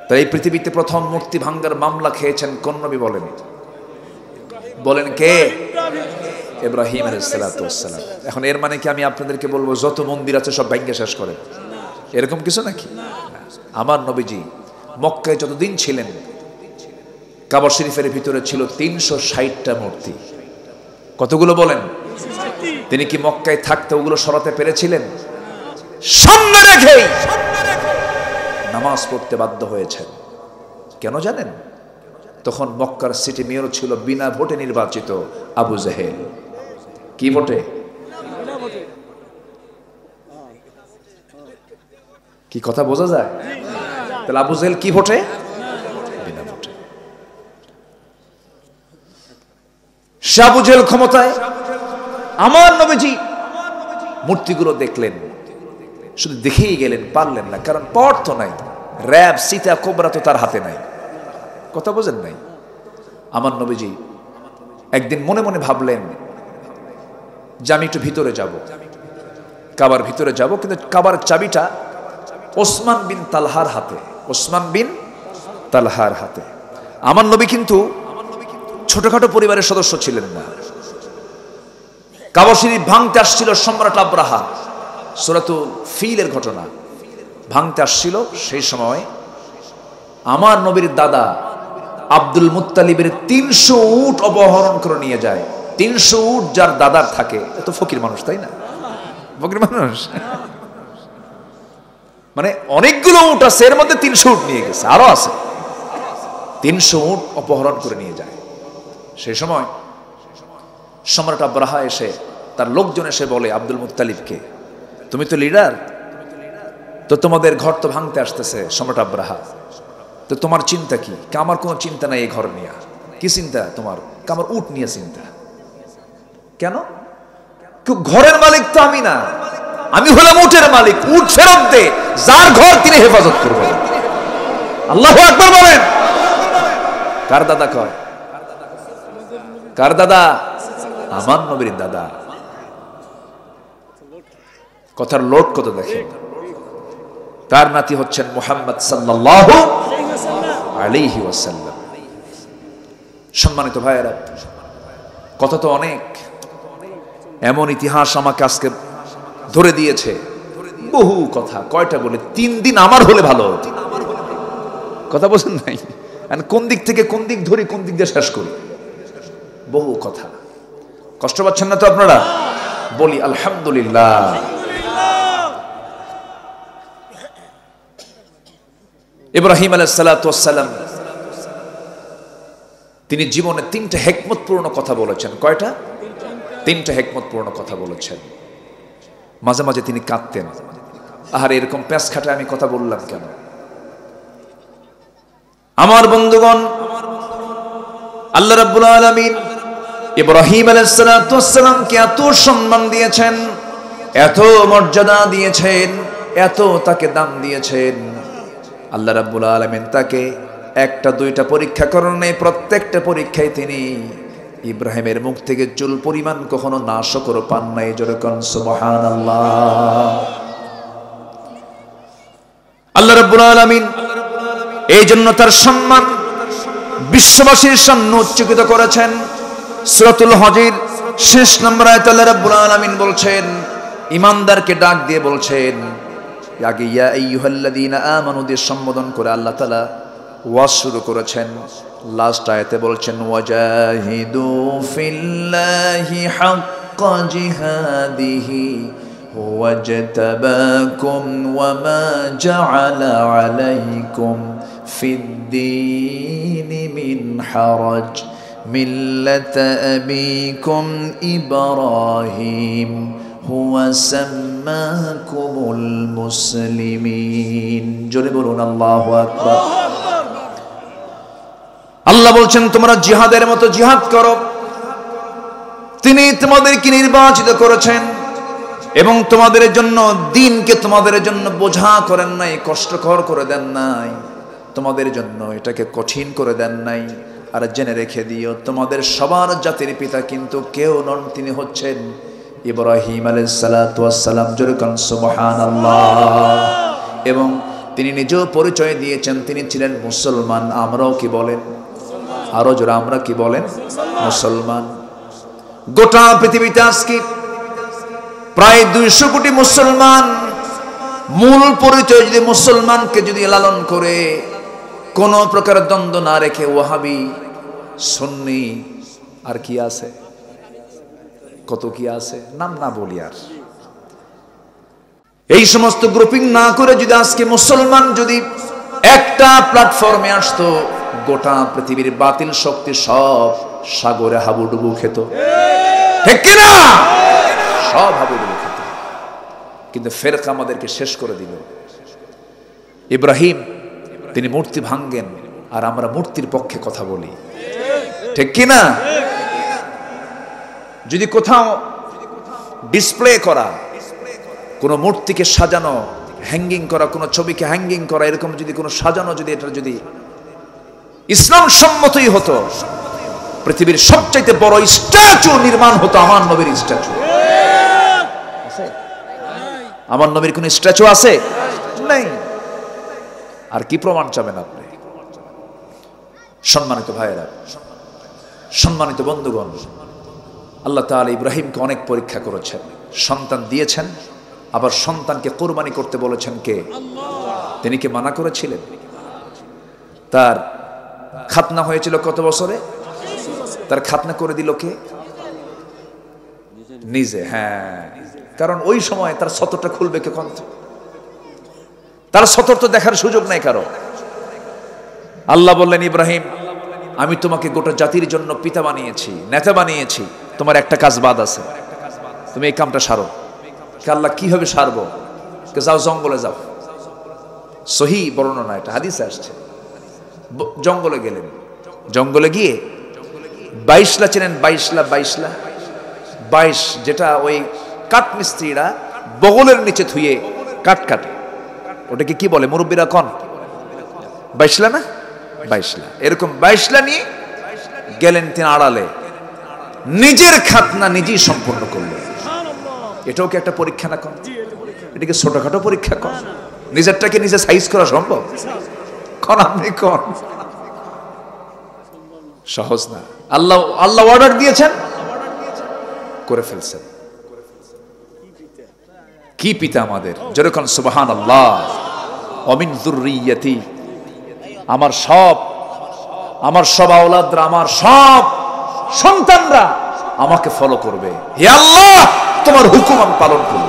তাই এই পৃথিবীতে প্রথম মূর্তি ভাঙ্গার মামলা খেয়েছেন কোন নবী বলেন? বলেন কে? ইব্রাহিম আলাইহিস সালাম। এখন এর মানে কি আমি আপনাদেরকে বলবো যত মন্দির আছে সব ভাঙ্গে শেষ করেন, এরকম কিছু নাকি? আমার নবীজি মক্কায় যতদিন ছিলেন, কাবা শরীফের ভিতরে ছিল ৩৬০টা মূর্তি। কতগুলো বলেন? তিনি কি মক্কায় থাকতে ওগুলো সরাতে পেরেছিলেন? সামনে রেখেই নামাজ পড়তে বাধ্য হয়েছেন। কেন জানেন? তখন মক্কার সিটি মেয়র ছিল বিনা ভোটে নির্বাচিত আবু জেহেল। কি ভোটে? কি কথা বোঝা যায়? তাহলে আবু জেহেল কি ভোটে? বিনা ভোটে। আবু জেহেল ক্ষমতায়। আমার নবীজি মূর্তিগুলো দেখলেন, শুধু দেখেই গেলেন, পারলেন না, কারণ পথ তো নাই। র্যাব, সীতা, কোবরা তো তার হাতে নাই। কথা বোঝেন নাই? আমার নবীজি একদিন মনে মনে ভাবলেন যে আমি একটু ভিতরে যাব, কাবার ভিতরে যাব, কিন্তু কাবার চাবিটা ওসমান বিন তালহার হাতে। ওসমান বিন তালহার হাতে। আমার নবী কিন্তু ছোটখাটো পরিবারের সদস্য ছিলেন না। কাবা শরীফ ভাঙতে আসছিল সম্রাট আব্রাহা, সূরাতুল ফিলের ঘটনা ভাঙতে আসছিল। সেই সময় আমার নবীর দাদা আব্দুল মুত্তালিবের 300 উট অপহরণ করে নিয়ে যায়। 300 উট যার দাদার থাকে, এত ফকির মানুষ, তাই না? ফকির মানুষ, মানে অনেকগুলো উট আছে, এর মধ্যে 300 উট নিয়ে গেছে, আরো আছে। 300 উট অপহরণ করে নিয়ে যায়। সেই সময় সম্রাট আব্রাহা এসে, তার লোকজন এসে বলে আব্দুল মুত্তালিবকে, তুমি তো লিডার, তো তোমাদের ঘর তো ভাঙতে আসতেছে সম্রাট আব্রাহা, তো তোমার চিন্তা কি? আমার কোনো চিন্তা নাই এই ঘর নিয়ে। কি চিন্তা তোমার? আমার উট নিয়ে চিন্তা। কেন? ঘরের মালিক তো আমি না, আমি হলাম উটের মালিক। উট ফেরত দে, যার ঘর তিনি হেফাজত করবে। আল্লাহু আকবার বলেন। কার দাদা কয়? কার দাদা? আমার নবীর দাদা। কথার লোট কত দেখেন। তার নাতি হচ্ছেন মুহাম্মদ সাল্লাল্লাহু আলাইহি ওয়াসাল্লাম। সম্মানিত ভাইয়েরা, কথা তো অনেক, এমন ইতিহাস আমাকে আজকে ধরে দিয়েছে, বহু কথা। কয়টা বলে? 3 দিন আমার হলে ভালো হতো। কথা বোঝেন নাই? কোন দিক থেকে কোন দিক ধরি, কোন দিক দিয়ে শেষ করি, বহু কথা। কষ্ট পাচ্ছেন না তো আপনারা? বলি আলহামদুলিল্লাহ। ইব্রাহিম আলাইহিস সালাতু ওয়াস সালাম তিনি জীবনে 3টা হিকমতপূর্ণ কথা বলেছেন। কয়টা? 3টা হিকমতপূর্ণ কথা বলেছেন। মাঝে মাঝে তিনি কাঁদতেন, আহারে এরকম প্যাঁচ খাটায় আমি কথা বললাম কেন? আমার বন্ধুগণ, আল্লাহ রাব্বুল আলামিন ইব্রাহিম আলাইহিস সালাতু ওয়াস সালামকে এত সম্মান দিয়েছেন, এত মর্যাদা দিয়েছেন, এত তাকে দাম দিয়েছেন। আল্লাহ রাব্বুল আলামিন তাকে 1টা 2টা পরীক্ষা করেন নাই, প্রত্যেকটা পরীক্ষায় তিনি ইব্রাহিমের মুখ থেকে চুল পরিমাণ কখনো নাশকর পান নাই। জোরে কোন সুবহানাল্লাহ। আল্লাহ রাব্বুল আলামিন এই জন্য তার সম্মান বিশ্ববাসীর সামনে উচ্চকিত করেছেন। সূরাতুল হজের শেষ নম্বর আয়াতে আল্লাহ রাব্বুল আলামিন বলছেন, ঈমানদারকে ডাক দিয়ে বলছেন, আগে ইয়া আইয়ুহাল্লাযীনা আমানু দিয়ে সম্বোধন করে আল্লাহ তাআলা ওয়াজ শুরু করেছেন। লাস্ট আয়াতে বলছেন, ওয়াজাহিদু ফিল্লাহি হাক্কা জিহাদিহি ওয়াজতাবাকুম ওয়ামা জাআলা আলাইকুম ফিদ্দীনি মিন হারাজ মিল্লাতা আবিকুম ইব্রাহিম হুয়া সাম্মাকুমুল মুসলিমিন। জোরে বলুন আল্লাহু আকবার। আল্লাহ বলছেন, তোমরা জিহাদের মতো জিহাদ করো। তিনি তোমাদেরকে নির্বাচিত করেছেন এবং তোমাদের জন্য দ্বীনকে তোমাদের জন্য বোঝা করেন নাই, কষ্টকর করে দেন নাই, তোমাদের জন্য এটাকে কঠিন করে দেন নাই। আর জেনে রেখে দিও, তোমাদের সবার জাতির পিতা কিন্তু কেউ নন, তিনি হচ্ছেন ইব্রাহিম আলাইহিস সালাতু ওয়াস সালাম। জোরে কোন সুবহানাল্লাহ। এবং তিনি নিজেও পরিচয় দিয়েছেন তিনি ছিলেন মুসলমান। আমরাও কি বলেন? আরো জোরে আমরা কি বলেন? মুসলমান। গোটা পৃথিবীতে আজকে প্রায় 200 কোটি মুসলমান। মূল পরিচয় যদি মুসলমানকে যদি লালন করে, কোন প্রকার দ্বন্দ্ব না রেখে, ওয়াহাবি, সুন্নি, আর কি আছে, কত কি আছে, নাম না বলি আর, এই সমস্ত গ্রুপিং না করে যদি আজকে মুসলমান যদি একটা প্ল্যাটফর্মে আসতো, গোটা পৃথিবীর বাতিল শক্তি সব সাগরে হাবুডুবু খেত। ঠিক কিনা? সব হাবুডুবু খেত। কিন্তু ফেরকা আমাদেরকে শেষ করে দিল। ইব্রাহিম তিনি মূর্তি ভাঙ্গেন, আর আমরা মূর্তির পক্ষে কথা বলি। ঠিক কিনা? যদি কোথাও ডিসপ্লে করা, কোনো মূর্তিকে সাজানো, হ্যাঙ্গিং করা, কোনো ছবিকে হ্যাঙ্গিং করা, এরকম যদি কোনো সাজানো, যদি এটা যদি ইসলাম সম্মতই হতো, পৃথিবীর সবচাইতে বড় স্ট্যাচু নির্মাণ হতো আমার নবীর স্ট্যাচু। আমার নবীর কোন স্ট্যাচু আছে? নাই। আর কি প্রমাণ চাবেন আপনি? সম্মানিত ভাইয়েরা, সম্মানিত বন্ধুগণ, আল্লাহ তাআলা ইব্রাহিমকে অনেক পরীক্ষা করেছেন, সন্তান দিয়েছেন, আবার সন্তানকে কোরবানি করতে বলেছেন কে? তিনি কি মানা করেছিলেন? তার খাতনা হয়েছিল কত বছরে? তার খাতনা করে দিল কে? নিজে। হ্যাঁ, কারণ ওই সময় তার সতরটা খুলবে কে? তার সতর তো দেখার সুযোগ নাই কারো। আল্লাহ বললেন, ইব্রাহিম, আমি তোমাকে গোটা জাতির জন্য পিতা বানিয়েছি, নেতা বানিয়েছি, তোমার একটা কাজ বাদ আছে, তুমি এই কামটা সারো। আল্লাহ কিভাবে সারবো? যাও জঙ্গলে যাও। সহি বর্ণনা, এটা হাদিসে আসছে। জঙ্গলে গেলেন, জঙ্গলে গিয়ে 22লা চেনেন? 22 যেটা ওই কাঠ মিস্ত্রিরা বগলের নিচে থুয়ে কাঠ কাটে, ওটাকে কি বলে মুরব্বীরা? কন 22লা না? 22লা। এরকম 22লা নিয়ে গেলেন তিনি আড়ালে, নিজের খাতনা নিজেই সম্পূর্ণ করলেন। এটাও কি একটা পরীক্ষা না? কন এটাকে ছোটখাটো পরীক্ষা? কন নিজেরটাকে নিজে সাইজ করা সম্ভব? কন আপনি কন, সহজ না। আল্লাহ অর্ডার দিয়েছেন, করে ফেলছেন। কি পিতা আমাদের! যেরকম সুবহানাল্লাহ, ওমিন যুররিয়াতি, আমার সব আওলাদরা, আমার সব সন্তানরা আমাকে ফলো করবে। হে আল্লাহ, তোমার হুকুম আমি পালন করব।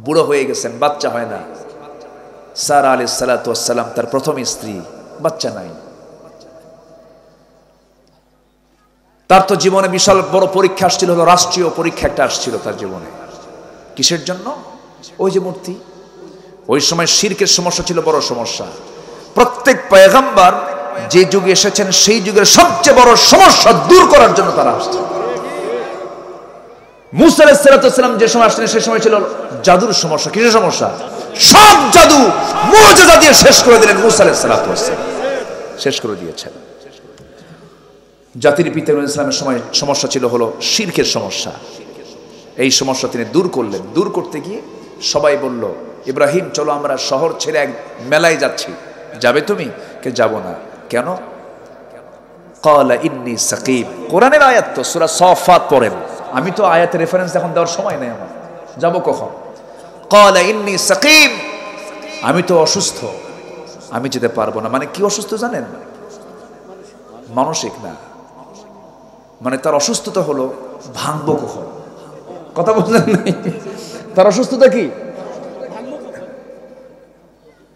বুড়ো হয়ে গেছেন, বাচ্চা হয় না। সারা আলাইহিস সালাতু ওয়াস সালাম, তার প্রথম স্ত্রী, বাচ্চা নাই। তার তো জীবনে বিশাল বড় পরীক্ষা আসছিল, হলো রাষ্ট্রীয় পরীক্ষা একটা আসছিল তার জীবনে। কিসের জন্য? ওই যে মূর্তি। ওই সময় শিরকের সমস্যা ছিল বড় সমস্যা। প্রত্যেক পয়গম্বর যে যুগে এসেছেন সেই যুগের সবচেয়ে বড় সমস্যা দূর করার জন্য তারা আসছে। মুসা আলাইহিস সালাম যে সময় আসলেন সেই সময় ছিল জাদুর সমস্যা। কিসের সমস্যা? সব জাদু মুজিজা দিয়ে শেষ করে দিলেন মুসা আলাইহিস সালাম, শেষ করে দিয়েছেন। জাতির পিতা ইসলামের সময় সমস্যা ছিল হলো শিরকের সমস্যা। এই সমস্যা তিনি দূর করলেন। দূর করতে গিয়ে সবাই বলল, ইব্রাহিম চলো আমরা শহর ছেড়ে এক মেলায় যাচ্ছি, যাবে তুমি? কে যাব না। কেন? ক্বালা ইন্নী সাকিম, কোরআনের আয়াত তো, সূরা সাফাত পড়েন। আমি তো আয়াতের রেফারেন্স এখন দেওয়ার সময় নেই আমার, যাব কখন? ক্বালা ইন্নী সাকিম, আমি তো অসুস্থ, আমি যেতে পারবো না। মানে কি অসুস্থ জানেন? মানসিক না, মানে তার অসুস্থতা হলো ভাঙবো কখন। কথা বুঝলেন নাই? তার অসুস্থতা কি?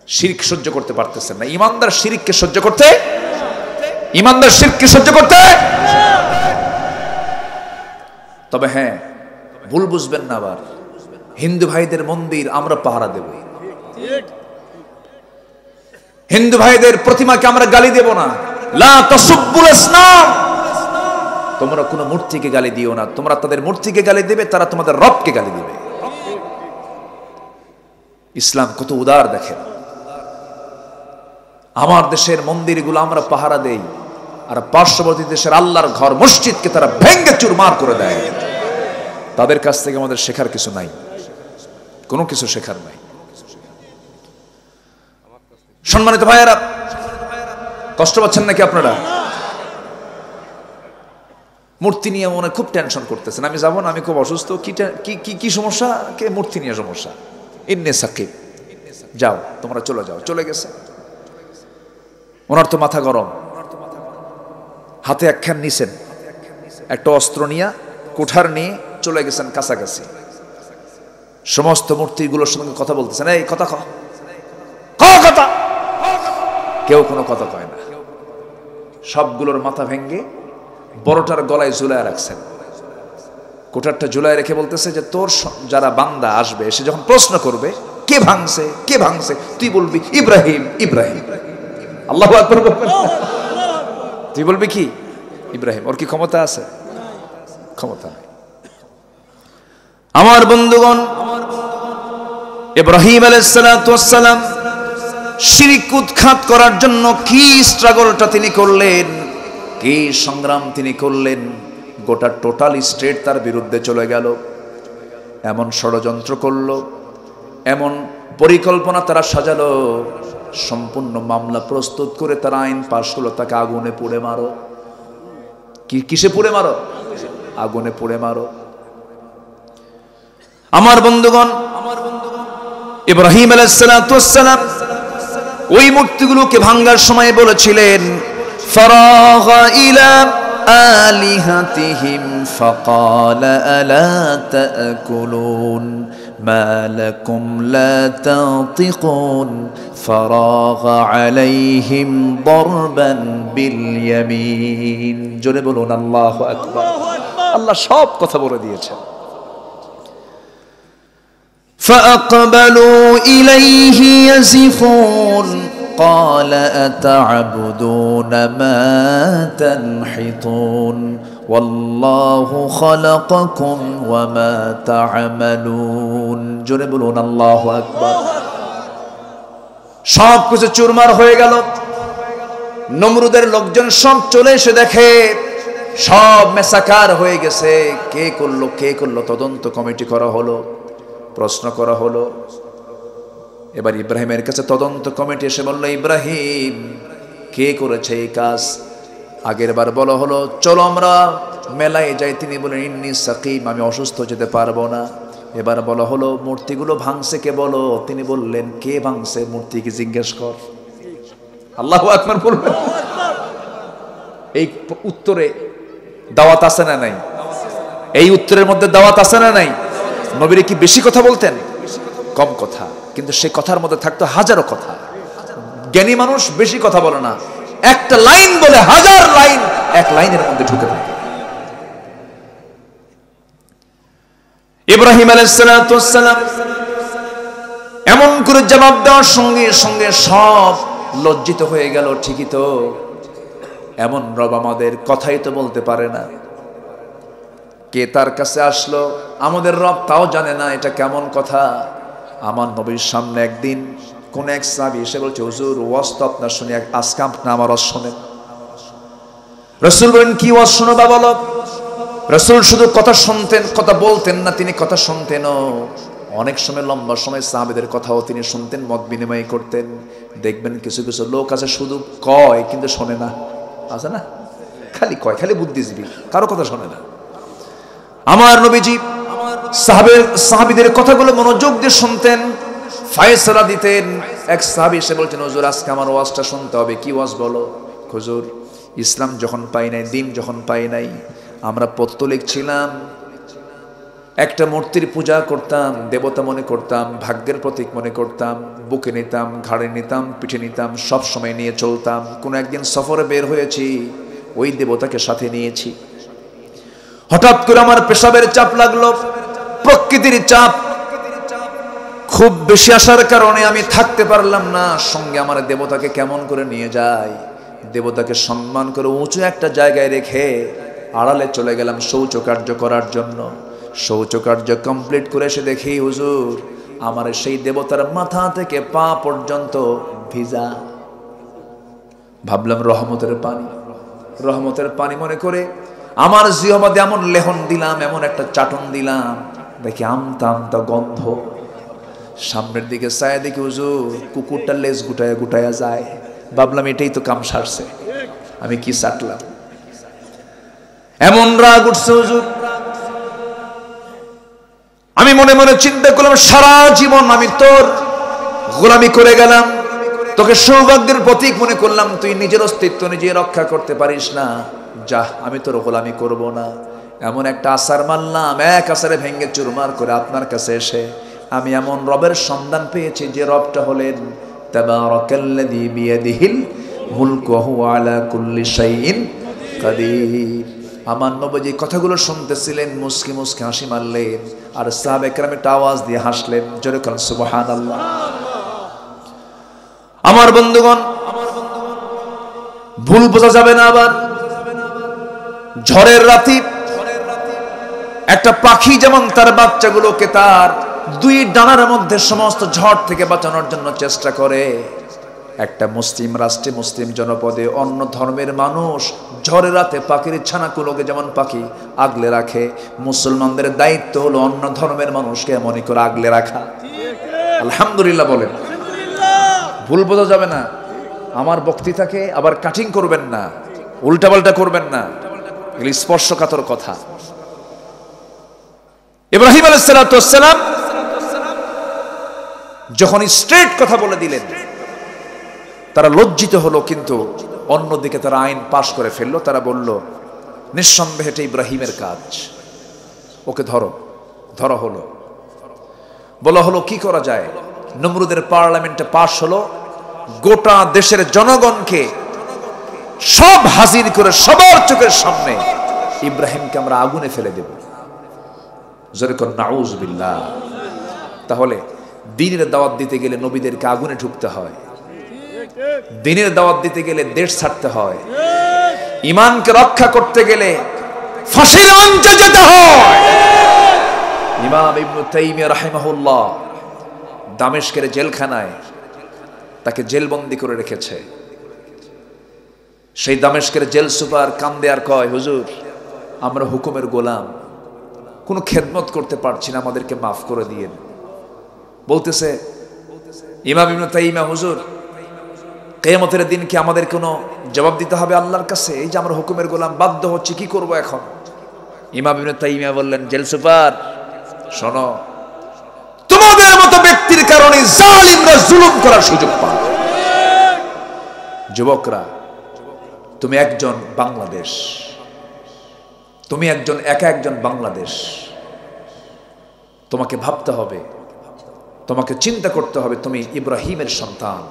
শিরক সহ্য করতে পারতেছেন না। ইমানদার শিরককে সহ্য করতে, ইমানদার শিরককে সহ্য করতে। তবে হ্যাঁ, ভুল বুঝবেন না আবার, হিন্দু ভাইদের মন্দির আমরা পাহারা দেব, হিন্দু ভাইদের প্রতিমাকে আমরা গালি দেব না। লা তাসুব্বুল আসনাম, তোমরা কোনো মূর্তিকে গালি দিও না। তোমরা তাদের মূর্তিকে গালি দেবে, তারা তোমাদের রবকে গালি দিবে। ইসলাম কত উদার দেখেন। আমার দেশের মন্দিরগুলো আমরা পাহারা দেই, আর পার্শ্ববর্তী দেশের আল্লাহর ঘর মসজিদকে তারা ভেঙ্গে চুরমার করে দেয়। তাদের কাছ থেকে আমাদের শেখার কিছু নাই, কোনো কিছু শেখার নাই। সম্মানিত ভাইয়েরা, কষ্ট পাচ্ছেন নাকি আপনারা? মূর্তি নিয়ে মনে খুব টেনশন করতেছেন, আমি যাবো না, আমি খুব অসুস্থ। কি সমস্যা? কে? মূর্তি নিয়ে সমস্যা। ইন্নী সাকিব, যাও তোমরা চলে যাও। চলে গেছে। ওনার তো মাথা গরম, হাতে একখান নিছেন, একটা অস্ত্র নিয়ে, কুঠার নিয়ে চলে গেছেন কাছাকাছি। সমস্ত মূর্তিগুলোর সঙ্গে কথা বলতেছেন, এই কথা কথা। কেউ কোনো কথা কয় না। সবগুলোর মাথা ভেঙ্গে বড়টার গলায় ঝুলায় রাখছেন। কোটারটা ঝুলায় রেখে বলতেছে যে তোর যারা বান্দা আসবে, সে যখন প্রশ্ন করবে কে ভাঙছে কে ভাঙছে, তুই বলবি ইব্রাহিম ইব্রাহিম। আল্লাহু আকবার বলবেন। তুই বলবি কি? ইব্রাহিম। ওর কি ক্ষমতা আছে? ক্ষমতা নাই। আমার বন্ধুগণ, ইব্রাহিম আলাইহিস সালাতু ওয়াস সালাম শিরক উৎখাত করার জন্য কি স্ট্রাগলটা তিনি করলেন, কি সংগ্রাম তিনি করলেন, গোটা টোটাল স্টেট তার বিরুদ্ধে চলে গেল। এমন ষড়যন্ত্র করলো, এমন পরিকল্পনা তারা সাজালো, সম্পূর্ণ মামলা প্রস্তুত করে তারা আইন পাশ করলো, তাকে আগুনে পুড়ে মারো। কিসে পুড়ে মারো? আগুনে পুড়ে মারো। আমার বন্ধুগণ, ইব্রাহিম আলাইহিস সালাতু ওয়াস সালাম ওই মূর্তিগুলোকে ভাঙার সময় বলেছিলেন, ফারাগা ইলা আলিহাতিহিম ফাকালা আলা তাকুলুন মা লাকুম লা তানতিকুন ফারাগা আলাইহিম দারবান বিল ইয়ামিন। জোরে বলুন আল্লাহু আকবার। আল্লাহ সব কথা বলে দিয়েছেন। فأقبلوا إليه يزفون قال أتعبدون ما تنحتون والله خلقكم وما تعملون। জোরে বলুন আল্লাহু আকবার। সব কিছু চুরমার হয়ে গেল। নমরুদের লোকজন সব চলে এসে দেখে সব মেসাকার হয়ে গেছে। কে করলো তদন্ত কমিটি করা হলো, প্রশ্ন করা হলো। এবার ইব্রাহিমের কাছে তদন্ত কমিটি এসে বলল, ইব্রাহিম কে করেছে এই কাজ? আগের বার বলা হলো চলো আমরা মেলায় যাই, তিনি বলেন ইন্নী সাকিম, আমি অসুস্থ, যেতে পারবো না। এবার বলা হলো মূর্তিগুলো ভাঙছে কে বলো, তিনি বললেন কে ভাঙছে মূর্তিকে জিজ্ঞেস কর। আল্লাহু আকবার বলবেন। এই উত্তরে দাওয়াত আছে না নাই? এই উত্তরের মধ্যে দাওয়াত আছে না নাই? নবীরে কি বেশি কথা বলতেন? কম কথা, কিন্তু সেই কথার মধ্যে থাকতো হাজারো কথা। জ্ঞানী মানুষ বেশি কথা বলে না, একটা লাইন বলে হাজার লাইন এক লাইনের মধ্যে ঢুকে থাকে। ইব্রাহিম আলাইহিস সালাতু ওয়াস সালাম এমন করে জবাব দেওয়ার সঙ্গে সঙ্গে সব লজ্জিত হয়ে গেল। ঠিকই তো, এমন রব আমাদের, কথাই তো বলতে পারে না। কে তার কাছে আসলো? আমাদের রব তাও জানে না এটা কেমন কথা। আমার নবীর সামনে একদিন কোন এক সাহাবী এসে বলছে, হুজুর ওয়াজ তো আপনার শুনি, আজকে আপনি আমার ওয়াজ শোনেন। রাসূল বলেন, কি ওয়াজ শোনাবা বলো? রাসূল শুধু কথা শুনতেন, কথা বলতেন না, তিনি কথা শুনতেনও। অনেক সময় লম্বা সময় সাহাবীদের কথাও তিনি শুনতেন, মত বিনিময় করতেন। দেখবেন কিছু কিছু লোক আছে শুধু কয় কিন্তু শোনে না, আছে না? খালি কয়, খালি বুদ্ধিজীবী, কারো কথা শোনে না। আমার নবীজি সাহাবীদের কথাগুলো মনোযোগ দিয়ে শুনতেন, ফয়সালা দিতেন। এক সাহাবী এসে বলছেন, হুজুর আজকে আমার ওয়াজটা শুনতে হবে। কি ওয়াজ বলো? হুজুর ইসলাম যখন পাই নাই, দিন যখন পাই নাই, আমরা পত্তলিক ছিলাম, একটা মূর্তির পূজা করতাম, দেবতা মনে করতাম, ভাগ্যের প্রতীক মনে করতাম, বুকে নিতাম, ঘাড়ে নিতাম, পিঠে নিতাম, সব সময় নিয়ে চলতাম। কোন একদিন সফরে বের হয়েছি, ওই দেবতাকে সাথে নিয়েছি। হঠাৎ করে আমার পেশাবের চাপ লাগলো, প্রকৃতির চাপ খুব বেশি আসার কারণে আমি থাকতে পারলাম না। সঙ্গে আমার দেবতাকে কেমন করে নিয়ে যাই, দেবতাকে সম্মান করে উঁচু একটা জায়গায় রেখে আড়ালে চলে গেলাম শৌচকার্য করার জন্য। শৌচকার্য কমপ্লিট করে এসে দেখি হুজুর আমার সেই দেবতার মাথা থেকে পা পর্যন্ত ভিজা। ভাবলাম রহমতের পানি, রহমতের পানি মনে করে আমার জিহ্বাতে এমন লেহন দিলাম, এমন একটা চাটন দিলাম, দেখি আমতা আমতা গন্ধ। সামনের দিকে চায় দেখি হুজুর কুকুরটা লেজ গুটায়া গুটায়া যায়। ভাবলাম এটাই তো কাম সারছে, আমি কি চাটলাম। এমন রাগ উঠছে হুজুর, আমি মনে মনে চিন্তা করলাম সারা জীবন আমি তোর গোলামি করে গেলাম, তোকে সৌভাগ্যের প্রতীক মনে করলাম, তুই নিজের অস্তিত্ব নিজে রক্ষা করতে পারিস না, যা আমি তোর গোলামি করব না। এমন একটা আসার মানলাম, এক আসারে ভেঙ্গে চুরমার করে আপনার কাছে এসে আমি এমন রবের সন্ধান পেয়েছি যে রবটা হলেন তাবারাকাল্লাযী বিয়াদিহিল মুলকু ওয়া হুয়া আলা কুল্লি শাইইন কাদির। আমার নবী কথাগুলো শুনতেছিলেন, মুস্কি মুস্কি হাসি মারলেন, আর সাহাবে কেরাম একটা আওয়াজ দিয়ে হাসলেন, জোরে বলেন সুবহানাল্লাহ। আমার বন্ধুগণ, ভুল বোঝা যাবে না। আবার ঝড়ের রাতে একটা পাখি যেমন তার বাচ্চাগুলোকে তার দুই ডানার মধ্যে সমস্ত ঝড় থেকে বাঁচানোর জন্য চেষ্টা করে, একটা মুসলিম রাষ্ট্রে, মুসলিম জনপদে অন্য ধর্মের মানুষ ঝড়ে রাতে পাখির ছানাগুলোকে যেমন পাখি আগলে রাখে, মুসলমানদের দায়িত্ব হলো অন্য ধর্মের মানুষকে এমনই করে আগলে রাখা। আলহামদুলিল্লাহ বলেন। ভুল বোঝা যাবে না, আমার বক্তৃতাকে আবার কাটিং করবেন না, উল্টাপাল্টা করবেন না, এগুলি স্পর্শকাতর কথা। ইব্রাহিম আলাইহিস সালাম যখন স্ট্রেট কথা বলে দিলেন, তারা লজ্জিত হলো, কিন্তু অন্যদিকে তারা আইন পাশ করে ফেললো। তারা বলল, নিঃসন্দেহে এটা ইব্রাহিমের কাজ, ওকে ধরো। ধরা হলো, বলা হলো কি করা যায়। নমরুদের পার্লামেন্টে পাশ হলো, গোটা দেশের জনগণকে সব হাজির করে সবার চোখের সামনে ইব্রাহিমকে আমরা আগুনে ফেলে দেব। যেরকম নাউজ বিল্লাহ। তাহলে দ্বীনের দাওয়াত দিতে গেলে নবীদেরকে আগুনে ঢুকতে হয়, দ্বীনের দাওয়াত দিতে গেলে দেশ ছাড়তে হয়, ঈমানকে রক্ষা করতে গেলে ফাঁসির মঞ্চে যেতে হয়। ইমাম ইবনে তাইমিয়া রাহিমাহুল্লাহ দামেস্কের জেলখানায় তাকে জেলবন্দি করে রেখেছে। সেই দামেস্কের জেল সুপার কান্দে আর কয়, হুজুর আমরা হুকুমের গোলাম, কোনো খেদমত করতে পারছি না, আমাদেরকে মাফ করে দিয়েন। বলতেছে ইমাম ইবনে তাইমিয়া, হুজুর কিয়ামতের দিন কি আমাদের কোনো জবাব দিতে হবে আল্লাহর কাছে? এই যে আমরা হুকুমের গোলাম, বাধ্য হচ্ছি, কি করব এখন? ইমাম ইবনে তাইমিয়া বললেন, জেল সুপার শোনো, তোমাদের মতো ব্যক্তির কারণে জালিমরা জুলুম করার সুযোগ পায়। যুবকরা, তুমি একজন বাংলাদেশ, তুমি একজন একা একজন বাংলাদেশ। তোমাকে ভাবতে হবে, তোমাকে চিন্তা করতে হবে, তুমি ইব্রাহিমের সন্তান।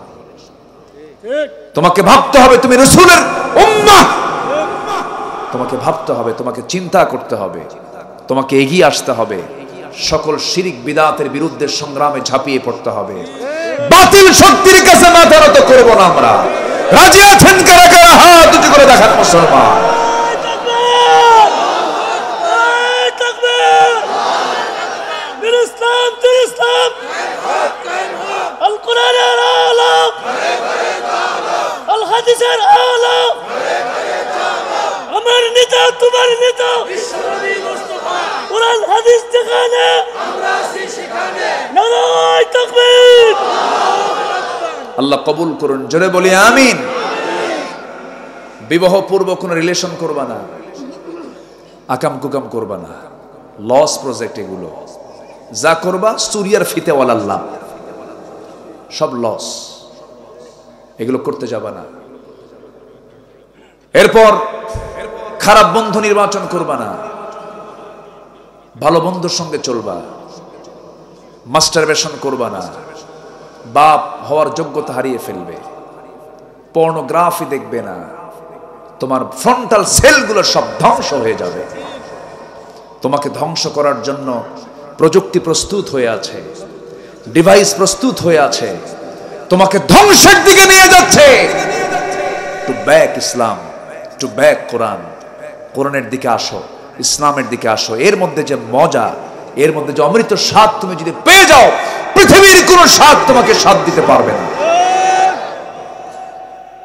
তোমাকে ভাবতে হবে তুমি রাসূলের উম্মাহ। তোমাকে ভাবতে হবে, তোমাকে চিন্তা করতে হবে, তোমাকে এগিয়ে আসতে হবে, সকল শিরিক বিদআতের বিরুদ্ধে সংগ্রামে ঝাঁপিয়ে পড়তে হবে। বাতিল শক্তির কাছে মাথা নত করব না আমরা। রাজি আছেন কারা কারা? হাত উঁচু করে দেখান মুসলমান। আমার নেতা, তোমার নেতা, কোরআন হাদিস যেখানে আমরা আছি সেখানে নারায়ে তাকবীর। আল্লাহ কবুল করুন, জোরে বলি আমিন। বিবাহ পূর্ব কোনো রিলেশন করবা না, আকাম কুকাম করবা না, লস প্রজেক্ট এগুলো যা করবা সুরিয়ার ফিতেওয়ালা লাভ, সব লস, এগুলো করতে যাবা না। এরপর খারাপ বন্ধু নির্বাচন করবা না, ভালো বন্ধুর সঙ্গে চলবা। মাস্টারবেশন করবা না, বাপ হওয়ার যোগ্যতা হারিয়ে ফেলবে। পর্নোগ্রাফি দেখবে না, তোমার ফ্রন্টাল সেলগুলো সব ধ্বংস হয়ে যাবে। তোমাকে ধ্বংস করার জন্য প্রযুক্তি প্রস্তুত হয়ে আছে, ডিভাইস প্রস্তুত হয়ে আছে, তোমাকে ধ্বংসের দিকে নিয়ে যাচ্ছে। To back Islam, to back Quran. কোরআনের দিকে আসো, ইসলামের দিকে আসো। এর মধ্যে যে মজা, এর মধ্যে যে অমৃত স্বাদ তুমি যদি পেয়ে যাও, পৃথিবীর কোন স্বাদ তোমাকে স্বাদ দিতে পারবে না।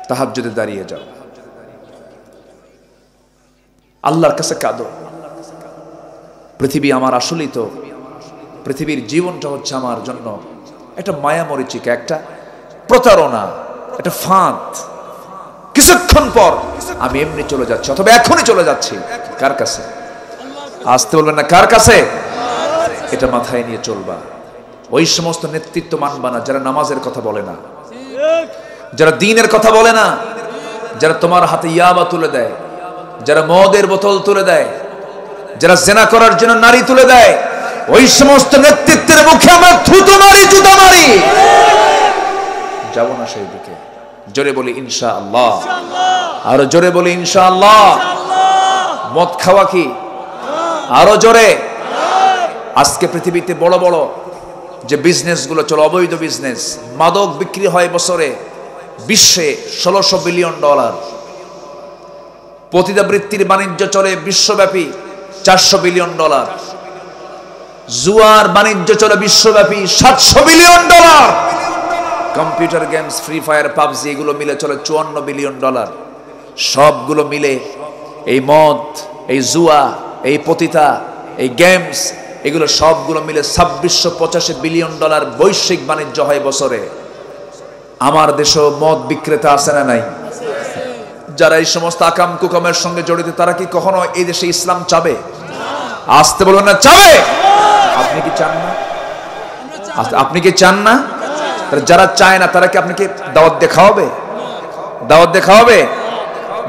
তাহাজ্জুদে দাঁড়িয়ে যাও, আল্লাহর কাছে কাঁদো। পৃথিবী আমার আসলেই তো, পৃথিবীর জীবনটা হচ্ছে আমার জন্য একটা মায়া মরিচিকা, একটা প্রতারণা, একটা ফাঁদ। কিছুক্ষণ পর আমি এমনি চলে যাচ্ছি, অথবা এখনই চলে যাচ্ছি। কার কাছে? আসতে বলবেন না, কার কাছে? এটা মাথায় নিয়ে চলবা। ওই সমস্ত নেতৃত্ব মানবা না যারা নামাজের কথা বলে না, যারা দ্বীনের কথা বলে না, যারা তোমার হাতে ইয়াবা তুলে দেয়, যারা মদের বোতল তুলে দেয়, যারা জেনা করার জন্য নারী তুলে দেয়। ওই সমস্ত নেতৃত্বের মুখে আমরা থুতু মারি, জুতা মারি। যাব না সেই দিকে। জোরে বলি ইনশাআল্লাহ, আরো জোরে বলি ইনশাআল্লাহ। মদ খাওয়া কি? আরো জোরে। আজকে পৃথিবীতে বড় বড় যে বিজনেসগুলো চলে, অবৈধ বিজনেস, মাদক বিক্রি হয় বছরে বিশ্বে $1600 বিলিয়ন। পতিতাবৃত্তির বাণিজ্য চলে বিশ্বব্যাপী $400 বিলিয়ন। জুয়ার বাণিজ্য চলে বিশ্বব্যাপী $700 billion. Computer games, free fire, PUBG এগুলো মিলে চলে $54 বিলিয়ন। সবগুলো মিলে এই মদ, এই জুয়া, এই পতিতা, এই গেমস, এগুলো সবগুলো মিলে $2685 বিলিয়ন বৈশ্বিক বাণিজ্য হয় বছরে। আমার দেশেও মদ বিক্রেতা আছে না নাই? যারা এই সমস্ত আকাম কুকামের সঙ্গে জড়িত, তারা কি কখনো এই দেশে ইসলাম চাবে? আসতে বলুন না, চাবে? আপনি কি চান না? আপনি কি চান না? যারা চায় না তারা কি আপনাকে দাওয়াত দিয়ে খাওয়াবে? দাওয়াত দিয়ে খাওয়াবে?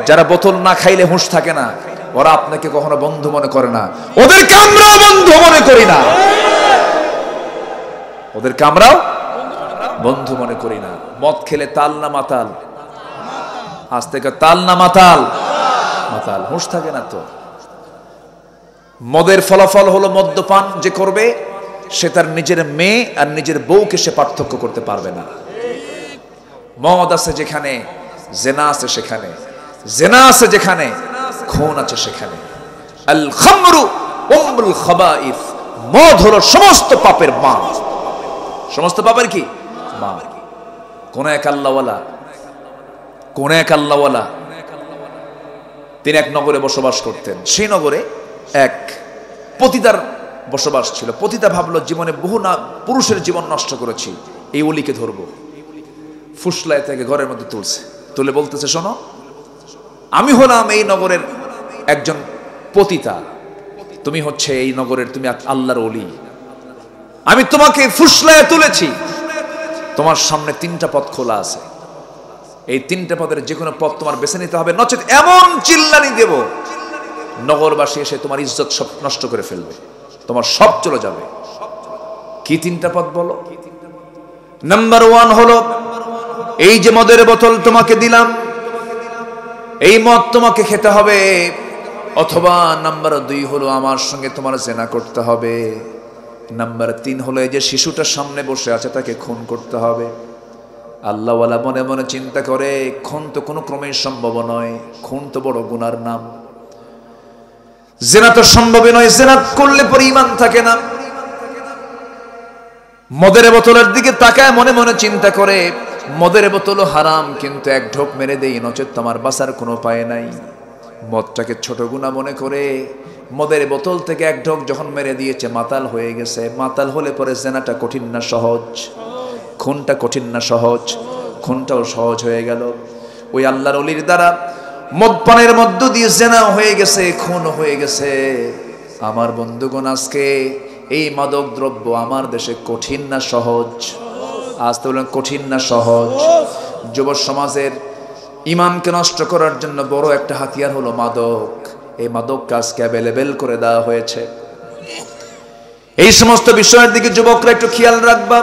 যারা বোতল না খাইলে হুঁশ থাকে না, ওরা আপনাকে কখনো বন্ধু মনে করে না। ওদেরকে আমরাও বন্ধু মনে করি না, ওদেরকে আমরাও বন্ধু মনে করি না। মদ খেলে তাল না মাতাল? আজ থেকে তাল না মাতাল? মাতাল। হুঁশ থাকে না তো। মদের ফলাফল হলো মদ্যপান যে করবে সে তার নিজের মেয়ে আর নিজের বউকে সে পার্থক্য করতে পারবে না। মদ আছে যেখানে, জেনা আছে সেখানে, জেনা আছে যেখানে, খুন আছে সেখানে। আল খামরু উম্মুল খাবাইস, মদ হলো সমস্ত পাপের মা। সমস্ত পাপের কি মা? কোন এক আল্লাহওয়ালা, কোন এক আল্লাহওয়ালা, তিনি এক নগরে বসবাস করতেন। সেই নগরে এক পতিতার বসবাস ছিল। পতিতা ভাবলো জীবনে বহু না পুরুষের জীবন নষ্ট করেছি, এই ওলিকে ধরবো। ফুসলায় থেকে ঘরের মধ্যে তুলছে, তুলে বলতেছে, শোনো, আমি হলাম এই নগরের একজন পতিতা, তুমি হচ্ছে এই নগরের, তুমি আল্লাহর ওলি। আমি তোমাকে ফুসলায় তুলেছি, তোমার সামনে 3টা পথ খোলা আছে। এই 3টে পথের যে কোনো পথ তোমার বেছে নিতে হবে, নচেত এমন চিল্লানি দেব নগরবাসী এসে তোমার ইজ্জত সব নষ্ট করে ফেলবে, তোমার সব চলে যাবে। কি 3টা পথ বলো? নাম্বার 1 হলো, এই যে মদের বোতল তোমাকে দিলাম, এই মদ তোমাকে খেতে হবে। অথবা নাম্বার 2 হলো, আমার সঙ্গে তোমার জেনা করতে হবে। নাম্বার 3 হলো, এই যে শিশুটার সামনে বসে আছে তাকে খুন করতে হবে। আল্লাহওয়ালা মনে মনে চিন্তা করে, খুন তো কোনো ক্রমেই সম্ভব নয়, খুন তো বড় গুনার নাম, জেনা তো সম্ভবই নয়, জেনা করলে পরে ঈমান থাকে না। মদের বোতলের দিকে তাকায়, মনে মনে চিন্তা করে, মদের বোতলও হারাম, কিন্তু এক ঢোক মেরে দেই, নচেত তোমার বাঁচার কোনো উপায় নাই। মদটাকে ছোট গুনাহ মনে করে মদের বোতল থেকে এক ঢোক যখন মেরে দিয়েছে, মাতাল হয়ে গেছে। মাতাল হলে পরে জেনাটা কঠিন না সহজ? খুনটা কঠিন না সহজ? খুনটাও সহজ হয়ে গেল। ওই আল্লাহর ওলির দ্বারা মদপানের মধ্য দিয়ে জেনা হয়ে গেছে, খুন হয়ে গেছে। আমার বন্ধুগণ, আজকে এই মাদক দ্রব্য আমার দেশে কঠিন না সহজ? আজ তো বলেন কঠিন না সহজ? যুব সমাজের ইমানকে নষ্ট করার জন্য বড় একটা হাতিয়ার হলো মাদক। এই মাদককে আজকে অ্যাভেলেবেল করে দেওয়া হয়েছে। এই সমস্ত বিষয়ের দিকে যুবকরা একটু খেয়াল রাখবা।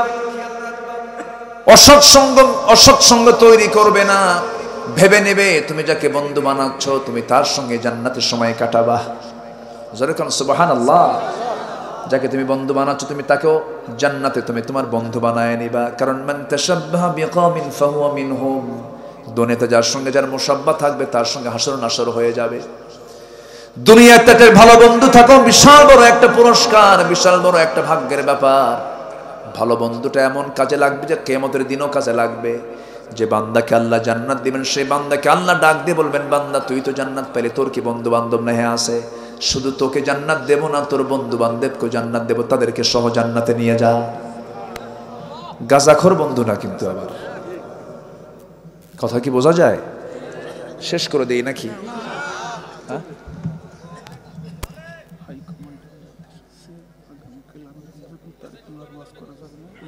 অসৎসঙ্গ তৈরি করবে না। ভেবে নেবে তুমি যাকে বন্ধু বানাচ্ছ, তুমি তার সঙ্গে জান্নাতের সময় কাটাবা। যেরকম সুবহানাল্লাহ, যাকে তুমি বন্ধু বানাচ্ছ তুমি তাকেও জান্নাতে তুমি তোমার বন্ধু বানায় নিবা। কারণ মান তাশাব্বাহা বিকওমিন ফাহুয়া মিনহুম, দুনিয়াতে যার সঙ্গে যার মুসাব্বা থাকবে তার সঙ্গে হাসর নাসর হয়ে যাবে। দুনিয়াতে একটা ভালো বন্ধু থাকো, বিশাল বড় একটা পুরস্কার, বিশাল বড় একটা ভাগ্যের ব্যাপার। ভালো বন্ধুটা এমন কাজে লাগবে যে কিয়ামতের দিনও কাজে লাগবে। যে বান্দাকে আল্লাহ জান্নাত দিবেন, সেই বান্দাকে আল্লাহ ডাক দিয়ে বলবেন, বান্দা তুই তো জান্নাত পেলে, তোর কি বন্ধু বান্ধব নেহে আছে? শুধু তোকে জান্নাত দেব না, তোর বন্ধু বান্ধবকে জান্নাত দেব, তাদেরকে সহ জান্নাতে নিয়ে যা। গাঁজাখোর বন্ধু না কিন্তু। আবার কথা কি বোঝা যায়? শেষ করে দেই নাকি? হ্যাঁ,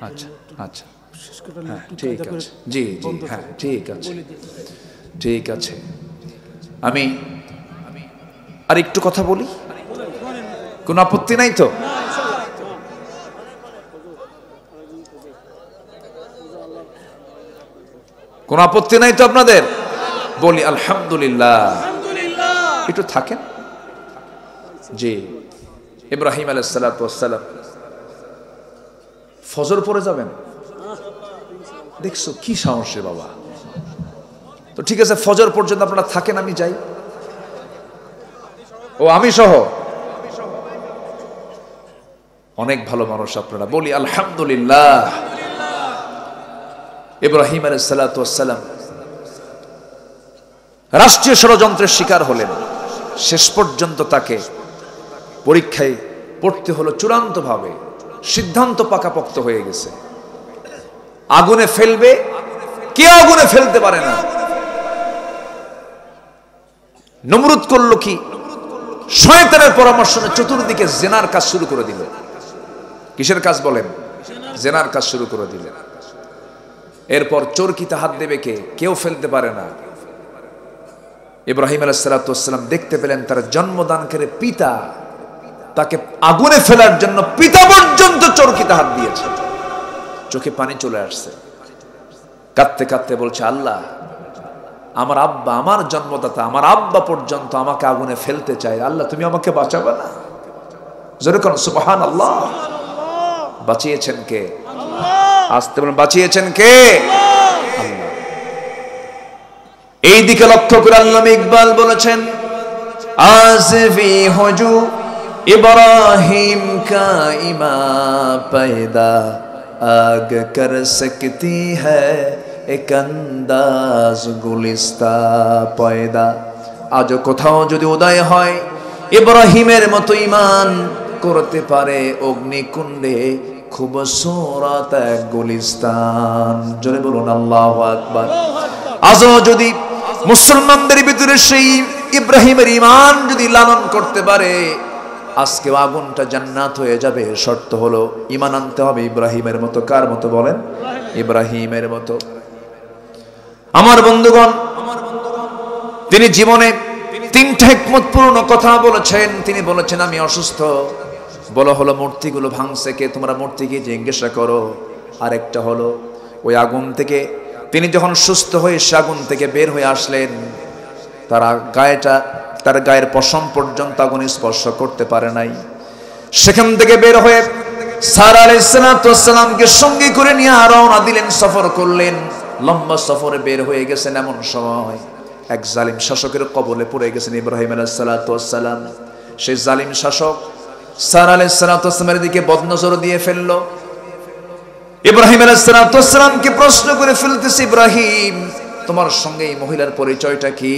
আচ্ছা আচ্ছা, হ্যাঁ ঠিক আছে, জি জি, হ্যাঁ ঠিক আছে, ঠিক আছে। আমি আর একটু কথা বলি, কোন আপত্তি নাই তো? কোন আপত্তি নাই তো আপনাদের? বলি আলহামদুলিল্লাহ। একটু থাকেন। জি, ইব্রাহিম আলাইহিস সালাতু ওয়াস সালাম ফজর পড়ে যাবেন, দেখছো কি সাহস রে বাবা। তো ঠিক আছে, ফজর পর্যন্ত আপনারা থাকেন, আমি যাই। ও আমি সহ অনেক ভালো মানুষ আপনারা, বলি আলহামদুলিল্লাহ। ইব্রাহিম আলাইহিস সালাতু ওয়াস সালাম রাষ্ট্রীয় ষড়যন্ত্রের শিকার হলেন। শেষ পর্যন্ত তাকে পরীক্ষায় পড়তে হলো চূড়ান্তভাবে। সিদ্ধান্ত পাকাপোক্ত হয়ে গেছে, আগুনে ফেলবে। কে আগুনে ফেলতে পারে না? নমরুদ করলো কি? শয়তানের পরামর্শ নিয়ে চতুর্দিকে জেনার কাজ শুরু করে দিল। কিসের কাজ বলেন? জেনার কাজ শুরু করে দিলেন। এরপর চরকিতে হাত দেবে কে? কেউ ফেলতে পারে না। ইব্রাহিম আলাইহিস সালাতু ওয়াস সালাম দেখতে পেলেন তার জন্মদানকারী পিতা তাকে আগুনে ফেলার জন্য পিতা পর্যন্ত চরকিতে হাত দিয়েছে। চোখে পানি চলে আসছে, কাঁদতে কাঁদতে বলছে, আল্লাহ, আমার আব্বা, আমার জন্মদাতা, আমার আব্বা পর্যন্ত আমাকে আগুনে ফেলতে চায়। আল্লাহ, তুমি আমাকে বাঁচাবে না? জোরে কোন সুবহানাল্লাহ। বাঁচিয়েছেন কে? আসতে বলেন, বাঁচিয়েছেন কে? আল্লাহ। এই দিকে লক্ষ্য করে আল্লামা ইকবাল বলেছেন, আসফি হুজু ইব্রাহিম কা ইমা पैदा आग कर सकती है एक अंदाज गुलिस्ता पैदा। আজ কোথাও যদি উদয় হয় ইব্রাহিমের মতো ঈমান করতে পারে অগ্নিকুণ্ডে খুবসুরত এক গুলিস্তান। জোরে বলুন আল্লাহু আকবার। আজও যদি মুসলমানদের ভিতরে সেই ইব্রাহিমের ঈমান যদি লালন করতে পারে, আজকে আগুনটা জান্নাত হয়ে যাবে। শর্ত হলো ঈমান আনতে হবে ইব্রাহিমের মতো। কার মতো বলেন? ইব্রাহিমের মতো। আমার বন্ধুগণ, তিনি জীবনে তিনটা হিকমতপূর্ণ কথা বলেছেন। তিনি বলেছেন, আমি অসুস্থ। বলা হলো মূর্তিগুলো ভাঙছে কে? তোমরা মূর্তিকে জিজ্ঞাসা করো। আরেকটা হলো ওই আগুন থেকে তিনি যখন সুস্থ হয়ে সে আগুন থেকে বের হয়ে আসলেন, তার গায়ের পশম পর্যন্ত আগুন স্পর্শ করতে পারে নাই। সেখান থেকে বের হয়ে সারা আলাইহিস সালাতু ওয়াস সালামকে সঙ্গে করে নিয়ে রওনা দিলেন, সফর করলেন। লম্বা সফরে বের হয়ে গেছেন, এমন সময় এক জালিম শাসকের কবলে পড়ে গেছেন ইব্রাহিম আলাইহিস সালাতু ওয়াস সালাম। সেই জালিম শাসক সারা আলাইহিস সালাতু ওয়াস সালামের দিকে বদনজর দিয়ে ফেললো। ইব্রাহিম আলাইহিস সালাতু ওয়াস সালামকে প্রশ্ন করে ফেলতেছে, ইব্রাহিম, তোমার সঙ্গে এই মহিলার পরিচয়টা কি?